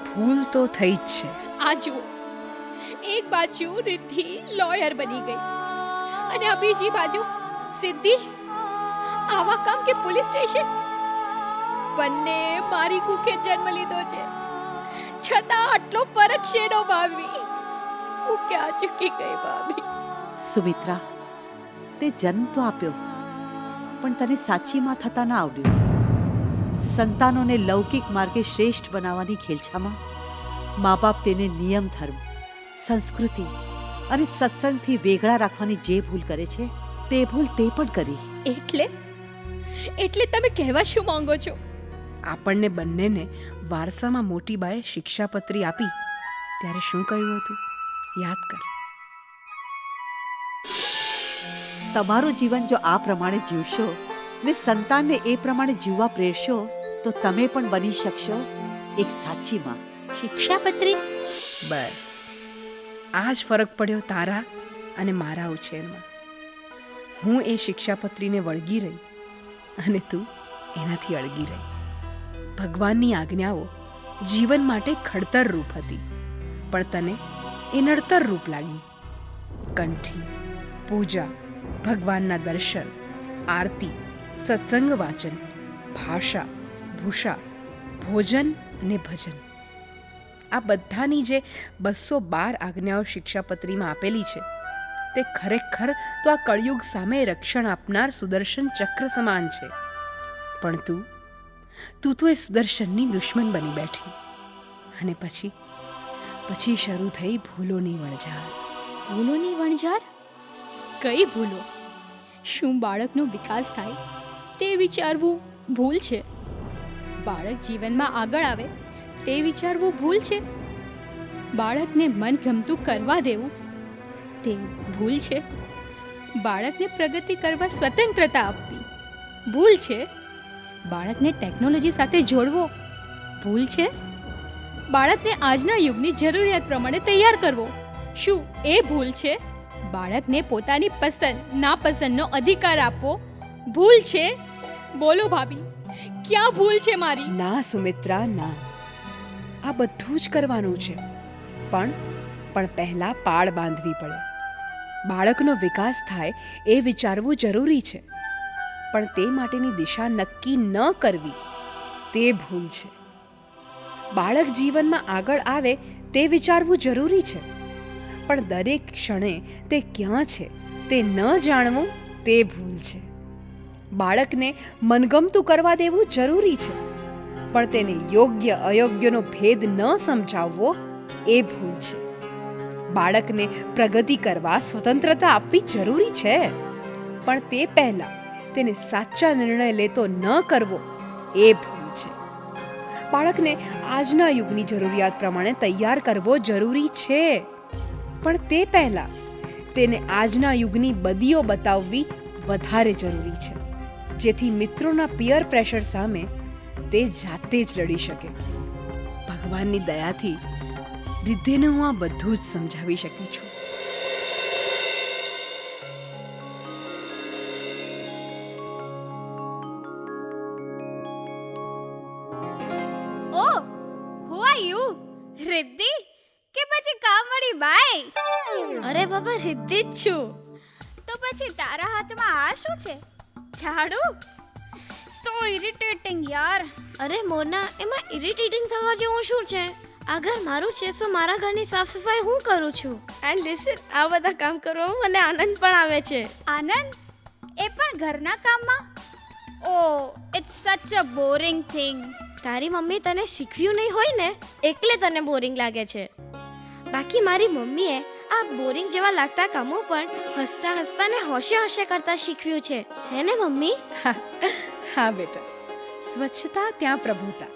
ભૂલ તો થઈ જ છે. આ જુઓ, એક બાજુ રિદ્ધિ લોયર બની ગઈ અને આ બીજી બાજુ સિદ્ધિ આવા કામ કે પોલીસ સ્ટેશન. બંને મારી કુખે જન્મ લીધો છે, છતાં આટલો ફરક શેનો ભાભી? હું ક્યાં ચૂકી ગઈ ભાભી? સુમિત્રા, તે જન્મ તો આપ્યો પણ તને સાચીમાં થતા ના આવડ્યું. સંતાનોને લૌકિક માર્ગે શ્રેષ્ઠ બનાવવાની ખેલછામાં મા બાપ તેને નિયમ ધર્મ, સંસ્કૃતિ અને સત્સંગથી વેગળા રાખવાની જે ભૂલ કરે છે તે ભૂલ તે પણ કરી. એટલે તમે કહેવા શું માંગો છો? આપણને બંનેને વારસામાં મોટી બાએ શિક્ષાપત્રી આપી ત્યારે શું કહ્યું હતું? યાદ કર. તમારું જીવન જો આ પ્રમાણે જીવશો ને સંતાનને એ પ્રમાણે જીવવા પ્રેરશો તો તમે પણ બની શકશો એક સાચી માં. શિક્ષાપત્રી? બસ આ જ ફરક પડ્યો તારા અને મારા ઉછેરમાં. હું એ શિક્ષાપત્રીને વળગી રહી અને તું એનાથી અળગી રહી. ભગવાનની આજ્ઞાઓ જીવન માટે ખડતર રૂપ હતી પણ તને એ નડતર રૂપ લાગી. કંઠી, પૂજા, ભગવાનના દર્શન, આરતી, સત્સંગ વાચન, ભાષા, ભૂષા, ભોજન અને ભજન, આ બધાની જે 212 આજ્ઞાઓ શિક્ષાપત્રીમાં આપેલી છે તે ખરેખર તો આ કળયુગ સામે રક્ષણ આપનાર સુદર્શન ચક્ર સમાન છે. પણ તું તો એ સુદર્શનની દુશ્મન બની બેઠી અને પછી શરૂ થઈ ભૂલોની વણઝાર. ભૂલોની વણઝાર? કઈ ભૂલો? શું બાળકનો વિકાસ થાય તે વિચારવું ભૂલ છે? બાળક જીવનમાં આગળ આવે તે વિચારવું ભૂલ છે? બાળકને મનગમતું કરવા દેવું તે ભૂલ છે? બાળકને પ્રગતિ કરવા સ્વતંત્રતા આપવી ભૂલ છે? બાળકને ટેકનોલોજી સાથે જોડવો ભૂલ છે? બાળકને આજના યુગની જરૂરિયાત પ્રમાણે તૈયાર કરવો શું એ ભૂલ છે? બાળકને પોતાની પસંદ નાપસંદનો અધિકાર આપવો ભૂલ છે? બોલો ભાભી, ક્યાં ભૂલ છે મારી? ના સુમિત્રા, ના. આ બધું જ કરવાનું છે પણ પહેલા પાળ બાંધવી પડે. બાળકનો વિકાસ થાય એ વિચારવું જરૂરી છે પણ તે માટેની દિશા નક્કી ન કરવી તે ભૂલ છે. બાળક જીવનમાં આગળ આવે તે વિચારવું જરૂરી છે પણ દરેક ક્ષણે તે ક્યાં છે તે ન જાણવું તે ભૂલ છે. બાળકને મનગમતું કરવા દેવું જરૂરી છે પણ તેને યોગ્ય અયોગ્યનો ભેદ ન સમજાવવો એ ભૂલ છે. બાળકને પ્રગતિ કરવા સ્વતંત્રતા આપવી જરૂરી છે પણ તે પહેલા તેને સાચા નિર્ણય લેતો ન કરવો એ ભૂલ છે. બાળકને આજના યુગની જરૂરિયાત પ્રમાણે તૈયાર કરવો જરૂરી છે પણ તે પહેલા તેને આજના યુગની બદીઓ બતાવવી વધારે જરૂરી છે જેથી મિત્રોના પિયર પ્રેશર સામે તે જાતે જ લડી શકે. ભગવાનની દયાથી રિદ્ધિને હું આ બધું જ સમજાવી શકી છું. ઓ હુ આર યુ? રિદ્ધિ કે પછી કામવાળી બાઈ? અરે બાબા, રિદ્ધિ જ છું. તો પછી તારા હાથમાં આ શું છે? ઝાડુ? સો ઇરિટેટિંગ યાર. અરે મોના, એમાં ઇરિટેટિંગ થવા જેવું શું છે? આ ઘર મારું છે, સો મારા ઘરની સાફ સફાઈ હું કરું છું. એન્ડ લિસન, આ બધા કામ કરવામાં મને આનંદ પણ આવે છે. આનંદ? એ પણ ઘરના કામમાં? Oh, it's such a boring thing. તારી મમ્મી તને શીખવ્યું નહીં હોય ને, એટલે તને બોરિંગ લાગે છે. બાકી મારી મમ્મીએ આ બોરિંગ જેવા લાગતા કામો પણ હસતા હસતા ને હોશે હોશે કરતા શીખવ્યું છે. હે ને મમ્મી? હા બેટા, સ્વચ્છતા ત્યાં પ્રભુતા,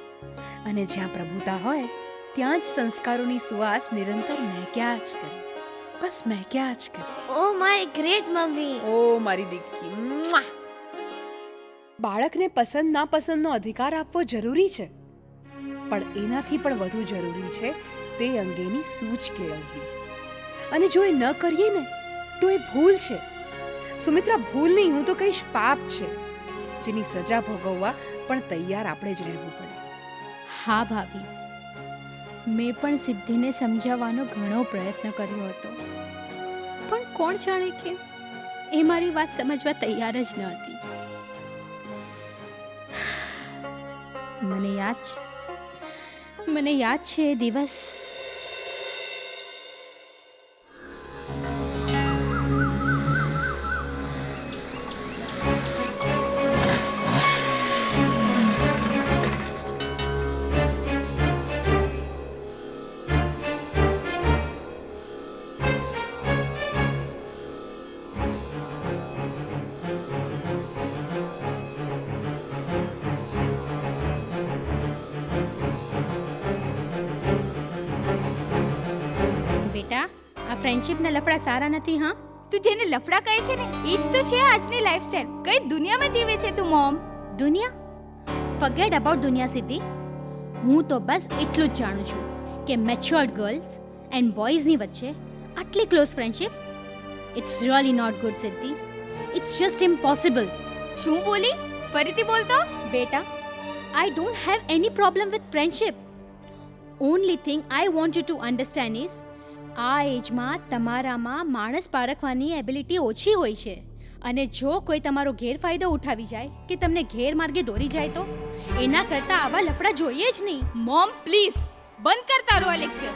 અને જ્યાં પ્રભુતા હોય ત્યાં જ સંસ્કારોની સુવાસ નિરંતર મહેક્યા જ કરે. બસ મહેક્યા જ કરે. Oh my great mummy. ઓ મારી દીકરી, મુઆ! બાળકને પસંદ નાપસંદનો અધિકાર આપવો જરૂરી છે, પણ એનાથી પણ વધુ જરૂરી છે તે અંગેની સૂઝ કેળવવી. અને જો એ ન કરીએ ને તો એ ભૂલ છે. સુમિત્રા, ભૂલ નહીં, હું તો કહીશ પાપ છે, જેની સજા ભોગવવા પણ તૈયાર આપણે જ રહેવું પડે. હા ભાભી, મેં પણ સિદ્ધિને સમજાવવાનો ઘણો પ્રયત્ન કર્યો હતો, પણ કોણ જાણે કેમ એ મારી વાત સમજવા તૈયાર જ ન હતી. મને યાદ છે એ દિવસ. બેટા, આ ફ્રેન્ડશિપના લફડા સારા નથી. હા, તું જેને લફડા કહે છે ને એ જ તો છે આજની લાઈફસ્ટાઈલ. કઈ દુનિયામાં જીવે છે તું મોમ? દુનિયા? ફર્ગેટ અબાઉટ દુનિયા સિદ્ધિ. હું તો બસ એટલું જ જાણું છું કે મેચ્યોર્ડ ગર્લ્સ એન્ડ બોયઝની વચ્ચે આટલી close friendship, it's really not good Siddhi. It's just impossible. શું બોલી? ફરીથી બોલતો. બેટા, I don't have any problem with friendship. Only thing I want you to understand is, આ એજમાં તમારામાં માણસ પારખવાની એબિલિટી ઓછી હોય છે, અને જો કોઈ તમારો ગેરફાયદો ઉઠાવી જાય કે તમને ગેરમાર્ગે દોરી જાય તો એના કરતાં આવા લફડા જોઈએ જ નહીં. મોમ પ્લીઝ બંધ કર તારું આ લેક્ચર.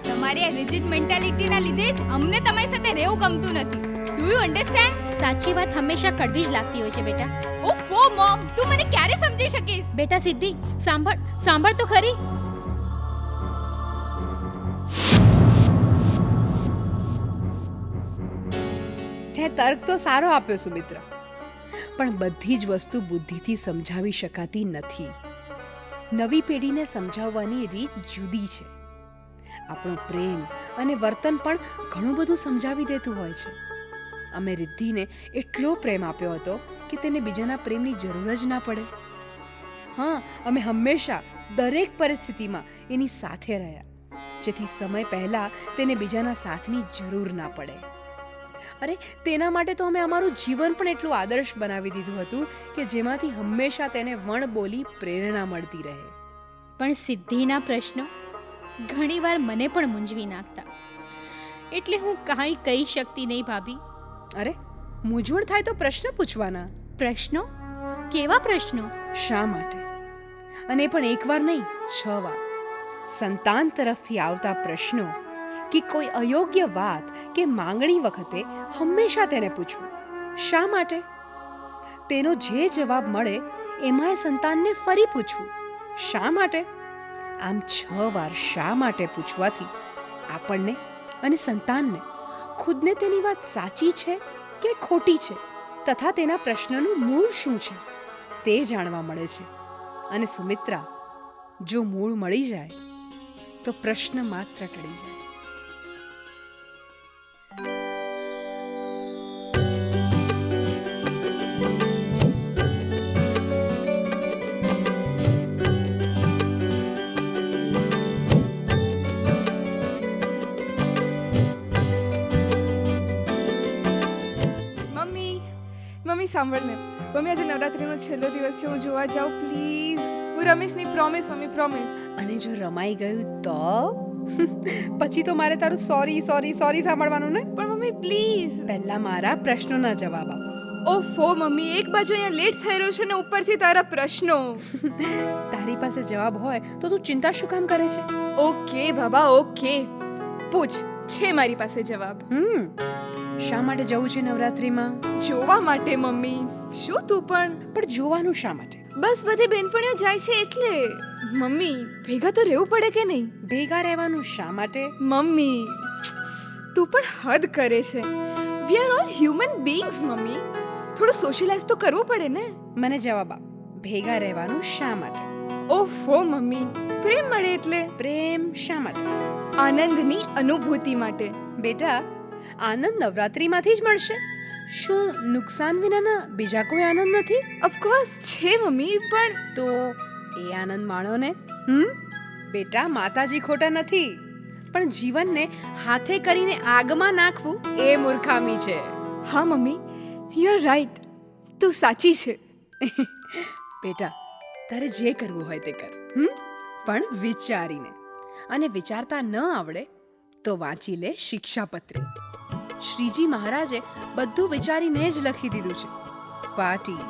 તમારી આ રિજિડ મેન્ટાલિટીના લીધે જ અમને તમારી સાથે રહેવું ગમતું નથી. Do you understand? સાચી વાત હંમેશા કડવી જ લાગતી હોય છે બેટા. ઓફો મોમ, તું મને ક્યારે સમજી શકીશ? બેટા સિદ્ધિ, સાંભળ તો ખરી. તે તર્ક તો સારો આપ્યો સુમિત્રા, પણ બધી જ વસ્તુ બુદ્ધિથી સમજાવી શકાતી નથી. નવી પેઢીને સમજાવવાની રીત જુદી છે. આપણો પ્રેમ અને વર્તન પણ ઘણું બધું સમજાવી દેતું હોય છે. અમે રિદ્ધિને એટલો પ્રેમ આપ્યો હતો કે તેને બીજાના પ્રેમની જરૂર જ ના પડે. હા, અમે હંમેશા દરેક પરિસ્થિતિમાં એની સાથે રહ્યા, જેથી સમય પહેલાં તેને બીજાના સાથની જરૂર ના પડે. અરે, તેના માટે તો અમે અમારું જીવન પણ એટલું આદર્શ બનાવી દીધું હતું કે જેમાંથી હંમેશા તેને વણ બોલી પ્રેરણા મળતી રહે. પણ સિદ્ધિના પ્રશ્નો ઘણીવાર મને પણ મૂંઝવી નાખતા, એટલે હું કાંઈ કહી શકતી નહીં ભાભી. અરે, મૂંઝવણ થાય તો પ્રશ્ન પૂછવાના. પ્રશ્નો? કેવા પ્રશ્નો? શા માટે? અને પણ એકવાર નહીં, 6 વાર. સંતાન તરફથી આવતા પ્રશ્નો કે કોઈ અયોગ્ય વાત કે માંગણી વખતે હંમેશા તેને પૂછવું, શા માટે? તેનો જે જવાબ મળે એમાંય સંતાનને ફરી પૂછવું, શા માટે? આમ 6 વાર શા માટે પૂછવાથી આપણને અને સંતાનને ખુદને તેની વાત સાચી છે કે ખોટી છે તથા તેના પ્રશ્નનું મૂળ શું છે તે જાણવા મળે છે. અને સુમિત્રા, જો મૂળ મળી જાય તો પ્રશ્ન માત્ર ટળી જાય. મમ્મી સાંભળ ને. મમ્મી, આજે નવરાત્રીનો છેલ્લો દિવસ છે, હું જોવા જાઉં પ્લીઝ. હું રમીશની પ્રોમિસ મમ્મી, પ્રોમિસ. અને જો રમાઈ ગયું તો પછી તો મારે તારું સોરી સાંભળવાનું ને. પણ મમ્મી પ્લીઝ. પહેલા મારા પ્રશ્નોના જવાબ આપ. ઓફો મમ્મી, એક બાજુ અહીંયા લેટ થઈ રહ્યું છે ને ઉપરથી તારા પ્રશ્નો. તારી પાસે જવાબ હોય તો તું ચિંતા શું કામ કરે છે? ઓકે બાબા, ઓકે. પૂછ, છે મારી પાસે જવાબ. શા માટે જવું છે નવરાત્રિમાં? જોવા માટે મમ્મી. શું તું પણ? પણ જોવાનું શા માટે? બસ બધી બેનપણીઓ જાય છે એટલે. મમ્મી, ભેગા તો રહેવું પડે કે નહીં? ભેગા રહેવાનું શા માટે? મમ્મી, તું પણ હદ કરે છે. We are all human beings mummy. થોડું સોશિયલાઇઝ તો કરવું પડે ને. મને જવાબ આપ, ભેગા રહેવાનું શા માટે? ઓફો મમ્મી, પ્રેમ મળે એટલે. પ્રેમ શા માટે? આનંદની અનુભૂતિ માટે. બેટા, આનંદ નવરાત્રિમાંથી જ મળશે. શું નુકસાન વિનાના બીજા કોઈ આનંદ નથી? ઓફકોર્સ છે મમ્મી, પણ તો એ આનંદ માણો ને. બેટા, માતાજી ખોટા નથી, પણ જીવનને હાથે કરીને આગમાં નાખવું એ મૂર્ખામી છે. હા મમ્મી, યુ આર રાઈટ. તું સાચી છે. બેટા, તારે જે કરવું હોય તે કર, પણ વિચારીને. અને વિચારતા ન આવડે તો વાંચી લે શિક્ષાપત્રી. શ્રીજી મહારાજે બધું વિચારીને જ લખી દીધું છે. Party,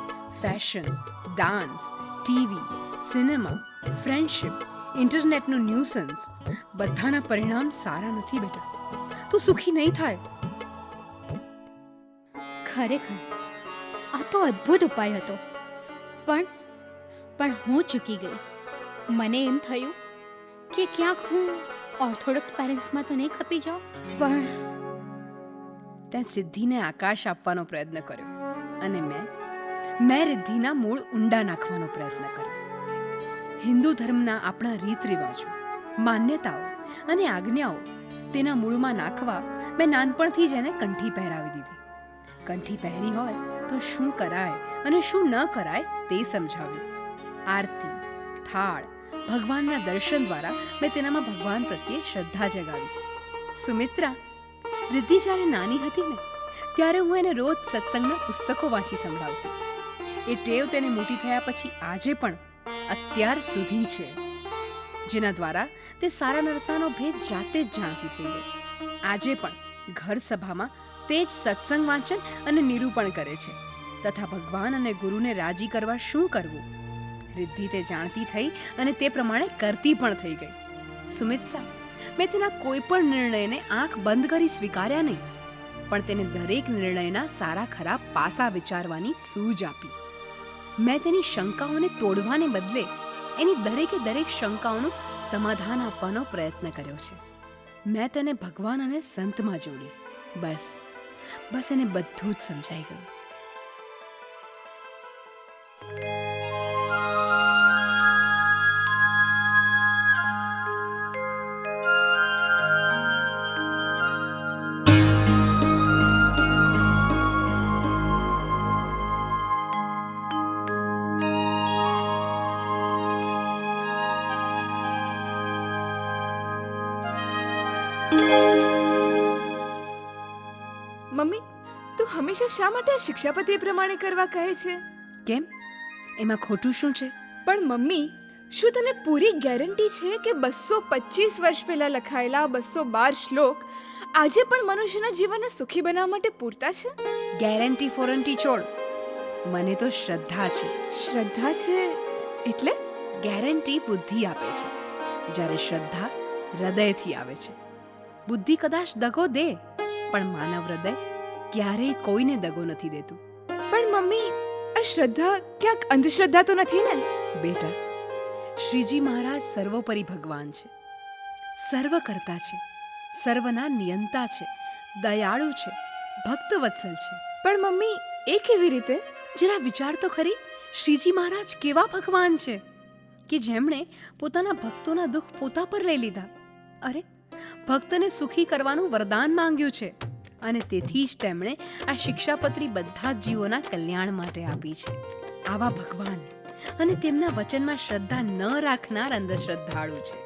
fashion, dance, TV, cinema, friendship, ઇન્ટરનેટનું ન્યુસન્સ, બધાના પરિણામ સારા નથી બેટા. તું સુખી નહીં થાય. ખરેખર આ તો અદ્ભુત ઉપાય હતો, પણ હું ચૂકી ગઈ. મને એમ થયું કે ક્યાંક હું ઓર્થોડોક્સ પેરેન્ટ્સમાં તો નહીં ખપી જાઉં, પણ ત્યાં સિદ્ધિને આકાશ આપવાનો પ્રયત્ન કર્યો અને મેં રિદ્ધિના મૂળ ઊંડા નાખવાનો પ્રયત્ન કર્યો. હિન્દુ ધર્મના આપણા રીત રિવાજો, માન્યતાઓ અને આજ્ઞાઓ તેના મૂળમાં નાખવા મેં નાનપણથી જ એને કંઠી પહેરાવી દીધી. કંઠી પહેરી હોય તો શું કરાય અને શું ન કરાય તે સમજાવ્યું. આરતી, થાળ, ભગવાનના દર્શન દ્વારા મેં તેનામાં ભગવાન પ્રત્યે શ્રદ્ધા જગાવી. સુમિત્રા, રિદ્ધિ જ્યારે નાની હતી ને ત્યારે હું એને રોજ સત્સંગના પુસ્તકો વાંચી સંભળાવતી. એ ટેવ તેને મોટી થયા પછી આજે પણ અત્યાર સુધી છે, જેના દ્વારા તે સારા નરસાનો ભેદ જાતે જ જાણતી થઈ ગઈ. આજે પણ ઘર સભામાં તે જ સત્સંગ વાંચન અને નિરૂપણ કરે છે તથા ભગવાન અને ગુરુને રાજી કરવા શું કરવું રિદ્ધિ તે જાણતી થઈ અને તે પ્રમાણે કરતી પણ થઈ ગઈ. સુમિત્રા, મેં તેના કોઈ પણ નિર્ણયને આંખ બંધ કરી સ્વીકાર્યા નહીં, પણ તેને દરેક નિર્ણયના સારા ખરાબ પાસા વિચારવાની સૂઝ આપી. મેં તેની શંકાઓને તોડવાને બદલે એની દરેકે દરેક શંકાઓનું સમાધાન આપવાનો પ્રયત્ન કર્યો છે. મેં તેને ભગવાન અને સંતમાં જોડી. બસ એને બધું જ સમજાઈ ગયું. મમ્મી, તું હંમેશા શા માટે આ શિક્ષાપત્રી પ્રમાણે કરવા કહે છે? કેમ? એમાં ખોટું શું છે? પણ મમ્મી, શું તને પૂરી ગેરંટી છે કે 225 વર્ષ પહેલા લખાયેલા 212 શ્લોક આજે પણ મનુષ્યના જીવનને સુખી બનાવવા માટે પૂરતા છે? ગેરંટી ફોરંટી છોડ. મને તો શ્રદ્ધા છે. શ્રદ્ધા છે એટલે? ગેરંટી બુદ્ધિ આપે છે, જ્યારે શ્રદ્ધા હૃદયથી આવે છે. બુદ્ધિ કદાચ દગો દે, પણ માનવ હૃદય ક્યારેય કોઈને દગો નથી દેતું. પણ મમ્મી, આ શ્રદ્ધા ક્યાંક અંધશ્રદ્ધા તો નથી ને? બેટા, શ્રીજી મહારાજ સર્વોપરી ભગવાન છે, સર્વકર્તા છે, સર્વના નિયંતા છે, દયાળુ છે, ભક્તવત્સલ છે. પણ મમ્મી, એ કેવી રીતે? જરા વિચાર તો ખરી, શ્રીજી મહારાજ કેવા ભગવાન છે કે જેમણે પોતાના ભક્તોના દુઃખ પોતા પર લઈ લીધા. અરે, ભક્તને સુખી કરવાનું વરદાન માંગ્યું છે અને તેથી જ તેમણે આ શિક્ષાપત્રી બધા જ જીવોના કલ્યાણ માટે આપી છે. આવા ભગવાન અને તેમના વચનમાં શ્રદ્ધા ન રાખનાર અંધશ્રદ્ધાળુ છે.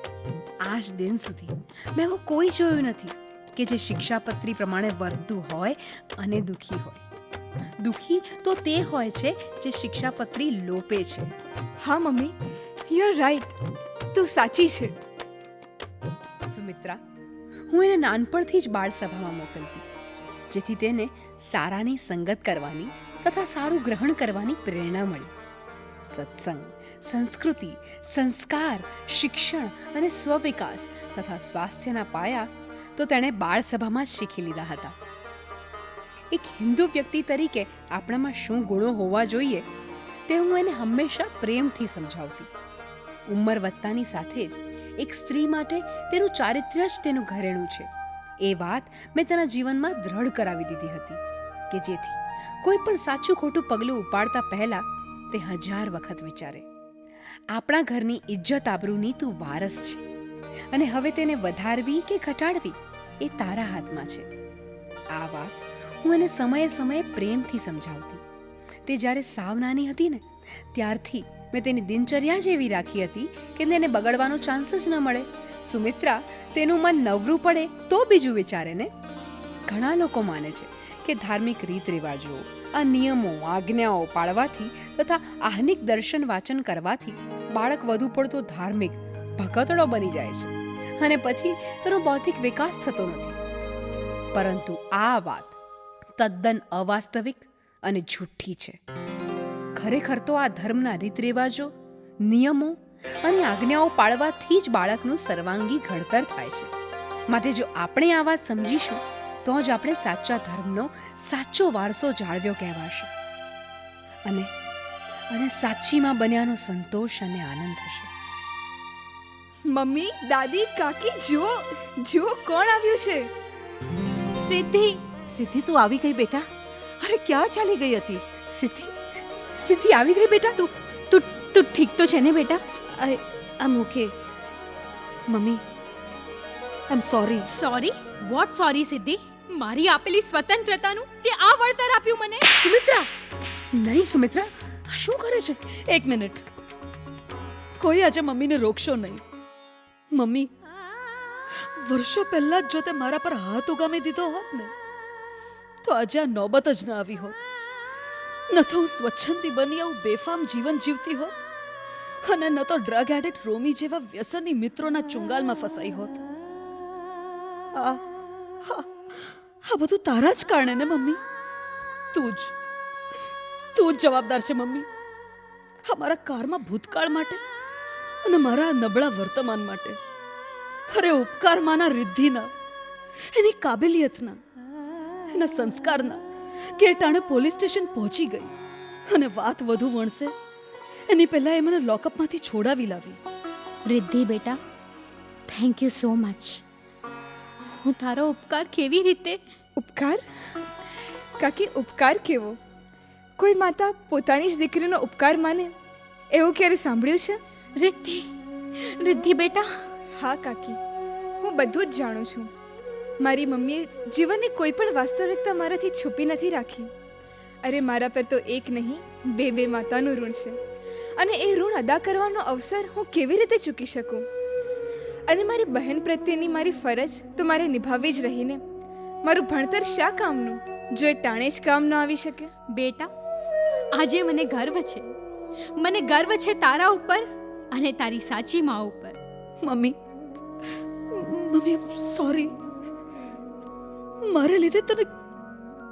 આજ દિન સુધી મેં એવું કોઈ જોયું નથી કે જે શિક્ષાપત્રી પ્રમાણે વર્તતું હોય અને દુઃખી હોય. દુઃખી તો તે હોય છે જે શિક્ષાપત્રી લોપે છે. હા મમ્મી, યુ આર રાઈટ. તું સાચી છે. સુમિત્રા, હું એને નાનપણથી જ બાળ સભામાં મોકલતી, જેથી તેને સારાની સંગત કરવાની તથા સારું ગ્રહણ કરવાની પ્રેરણા મળી. સત્સંગ, સંસ્કૃતિ, સંસ્કાર, શિક્ષણ અને સ્વવિકાસ તથા સ્વાસ્થ્યના પાયા તો તેણે બાળ સભામાં જ શીખી લીધા હતા. એક હિન્દુ વ્યક્તિ તરીકે આપણામાં શું ગુણો હોવા જોઈએ તે હું એને હંમેશા પ્રેમથી સમજાવતી. ઉંમર વધતાની સાથે જ એક સ્ત્રી માટે તેનું ચારિત્ર્ય જ તેનું ઘરેણું છે એ વાત મેં તેના જીવનમાં દ્રઢ કરાવી દીધી હતી કે જેથી કોઈ પણ સાચું ખોટું પગલું ઉપાડતા પહેલા તે 1000 વખત વિચારે. આપણા ઘરની ઇજ્જત આબરૂની તું વારસ છે અને હવે તેને વધારવી કે ઘટાડવી એ તારા હાથમાં છે. આ વાત હું એને સમયે સમયે પ્રેમથી સમજાવતી. તે જ્યારે સાવ નાની હતી ને ત્યારથી મેં તેની દિનચર્યા જ એવી રાખી હતી કે તેને બગડવાનો ચાન્સ જ ન મળે. સુમિત્રા, તેનું મન નવરું પડે તો બીજું વિચારે ને. ઘણા લોકો માને છે કે ધાર્મિક રીત રિવાજો, આ નિયમો આજ્ઞાઓ પાળવાથી તથા આહ્નિક દર્શન વાચન કરવાથી બાળક વધુ પડતો ધાર્મિક ભગતડો બની જાય છે અને પછી તેનો બૌદ્ધિક વિકાસ થતો નથી. પરંતુ આ વાત તદ્દન અવાસ્તવિક અને જૂઠી છે. ખરેખર તો આ ધર્મના રીત રિવાજો, નિયમો અને આજ્ઞાઓ પાળવાથી જ બાળકનું સર્વાંગી ઘડતર થાય છે. માટે જો આપણે આ વાત સમજીશું તો જ આપણે સાચા ધર્મનો સાચો વારસો જાળવ્યો કહેવાશે અને સાચીમાં બન્યાનો સંતોષ અને આનંદ થશે. મમ્મી, દાદી, કાકી, જુઓ જુઓ કોણ આવ્યું છે. સિદ્ધિ, સિદ્ધિ, તું આવી ગઈ બેટા? અરે ક્યાં ચાલી ગઈ હતી? સિદ્ધિ આવી ગઈ બેટા? તું ઠીક તો છે ને બેટા? I'm okay. Mummy, I'm sorry. Sorry? What sorry Siddhi? મારી આપેલી સ્વતંત્રતાનું તે આ વળતર આપ્યું મને? સુમિત્રા, નહીં સુમિત્રા, આ શું કરે છે? એક મિનિટ, કોઈ આજે મમ્મીને રોકશો નહીં. મમ્મી, વર્ષો પહેલા જ જો તે મારા પર હાથ ઉગામી દીધો હોત ને તો આજે આ નોબત જ ન આવી હોત. ન તો હું સ્વચ્છંદી બની આવું બેફામ જીવન જીવતી હોત અને ન તો ડ્રગ એડિક્ટ રોમી જેવા વ્યસની મિત્રોના ચુંગાલમાં ફસાઈ હોત. આ બધું તારા જ કારણે ને મમ્મી. તું જ જવાબદાર છે મમ્મી. અમારા કારમાં ભૂતકાળ માટે અને મારા નબળા વર્તમાન માટે. અરે ઉપકાર માના રિદ્ધિના, એની કાબેલિયતના, એના સંસ્કારના કે ટાણે પોલીસ સ્ટેશન પહોંચી ગઈ અને વાત વધુ વણશે એની પહેલા એ મને લોકઅપમાંથી છોડાવી લાવી. રિદ્ધિ બેટા, થેન્ક યુ સો મચ. હું તારો ઉપકાર કેવી રીતે? ઉપકાર? કાકી, ઉપકાર કેવો? કોઈ માતા પોતાની જ દીકરીનો ઉપકાર માને એવું ક્યારે સાંભળ્યું છે? રિદ્ધિ બેટા. હા કાકી, હું બધું જ જાણું છું. મારી મમ્મીએ જીવનની કોઈ પણ વાસ્તવિકતા મારાથી છુપી નથી રાખી. અરે મારા પર તો એક નહીં બે માતાનું ઋણ છે અને એ ઋણ અદા કરવાનો અવસર હું કેવી રીતે ચૂકી શકું? અને મારી બહેન પ્રત્યેની મારી ફરજ તો મારે નિભાવવી જ રહીને. મારું ભણતર શા કામનું જો એ ટાણે જ કામ ન આવી શકે? બેટા, આજે મને ગર્વ છે. મને ગર્વ છે તારા ઉપર અને તારી સાચી મા ઉપર. Mummy, sorry. મારે લીધે તને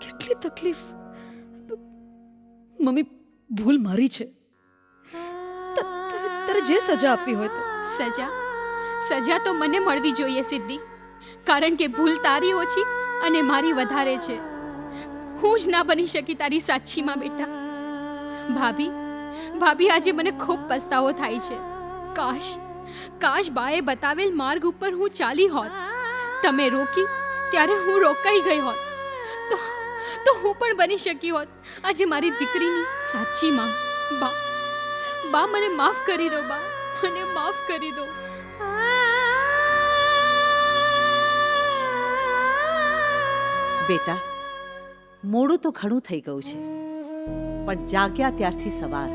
કેટલી તકલીફ. મમ્મી, ભૂલ મારી છે. તારે જે સજા આપવી હોય તો. સજા તો મને મળવી જોઈએ સિદ્ધિ, કારણ કે ભૂલ તારી ઓછી અને મારી વધારે છે. હું જ ના બની શકી તારી સાચી માં બેટા. ભાભી, આજે મને ખૂબ પસ્તાવો થાય છે. કાશ બાએ બતાવેલ માર્ગ ઉપર હું ચાલી હોત. તમે રોકી ત્યારે હું રોકાઈ ગઈ હોત તો હું પણ બની શકી હોત આજે મારી દીકરીની સાચી માં. બા, મને માફ કરી દો. બા, મને માફ કરી દો. બેટા, મોડું તો ઘણું થઈ ગયું છે, પણ જાગ્યા ત્યારથી સવાર.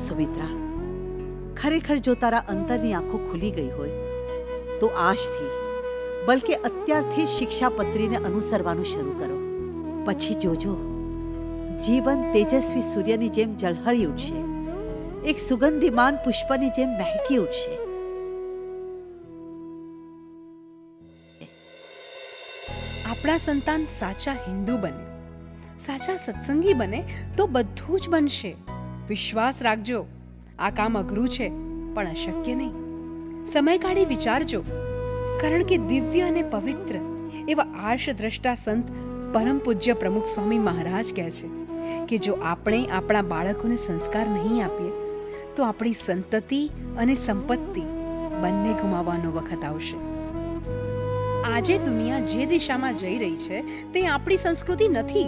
સુમિત્રા, ખરેખર જો તારા અંતરની આંખો ખુલી ગઈ હોય તો આજથી, બલકે અત્યારથી જ શિક્ષાપત્રીને અનુસરવાનું શરૂ કરો. પછી જોજો, જીવન તેજસ્વી સૂર્યની જેમ ઝળહળી ઉઠશે, એક સુગંધિમાન પુષ્પની જેમ મહેકી ઉઠશે. આપણા સંતાન સાચા હિન્દુ બને, સાચા સત્સંગી બને તો બધું જ બનશે. વિશ્વાસ રાખજો, આ કામ અઘરું છે પણ અશક્ય નહીં. સમય કાઢી વિચારજો, કારણ કે દિવ્ય અને પવિત્ર એવા આર્ષ દ્રષ્ટા સંત પરમ પૂજ્ય પ્રમુખ સ્વામી મહારાજ કહે છે કે જો આપણે આપણા બાળકોને સંસ્કાર નહીં આપીએ તો આપણી સંતતિ અને સંપત્તિ બંને ગુમાવવાનો વખત આવશે. આજે દુનિયા જે દિશામાં જઈ રહી છે તે આપણી સંસ્કૃતિ નથી.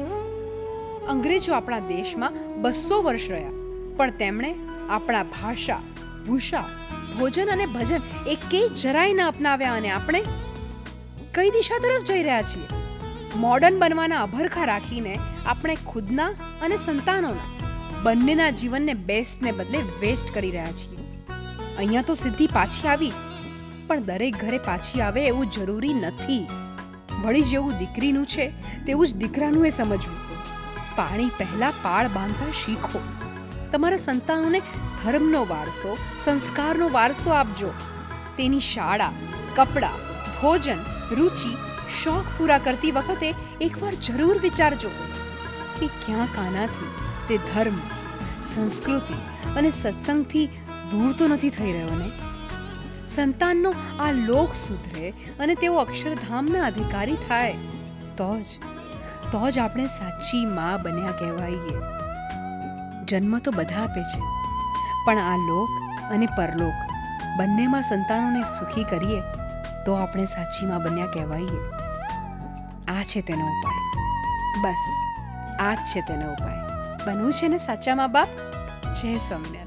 અંગ્રેજો આપણા દેશમાં 200 વર્ષ રહ્યા, પણ તેમણે આપણા ભાષા, ભૂષા, ભોજન અને ભજન એકેય જરાય ન અપનાવ્યા. અને આપણે કઈ દિશા તરફ જઈ રહ્યા છીએ? મોડર્ન બનવાના અભરખા રાખીને આપણે ખુદના અને સંતાનોના બંનેના જીવનને બેસ્ટને બદલે વેસ્ટ કરી રહ્યા છીએ. અહીંયા તો સિદ્ધિ પાછી આવી, પણ દરેક ઘરે પાછી આવે એવું જરૂરી નથી. વળી જેવું દીકરીનું છે તેવું જ દીકરાનું એ સમજવું. પાણી પહેલા પાળ બાંધતા શીખો. તમારા સંતાનોને ધર્મનો વારસો, સંસ્કારનો વારસો આપજો. તેની શાળા, કપડાં, ભોજન, રુચિ, શોખ પૂરા કરતી વખતે એકવાર જરૂર વિચારજો કે ક્યાંક આનાથી તે ધર્મ, સંસ્કૃતિ અને સત્સંગથી દૂર તો નથી થઈ રહ્યો ને? સંતાનનો આ લોક સુધરે અને તેઓ અક્ષરધામના અધિકારી થાય તો જ આપણે સાચી માં બન્યા કહેવાઈએ. જન્મ તો બધા આપે છે, પણ આ લોક અને પરલોક બંનેમાં સંતાનોને સુખી કરીએ તો આપણે સાચી માં બન્યા કહેવાઈએ. આ છે તેનો ઉપાય. બસ આ જ છે તેનો ઉપાય. બનવું છે ને સાચા મા બાપ? જય સ્વામિનારાયણ.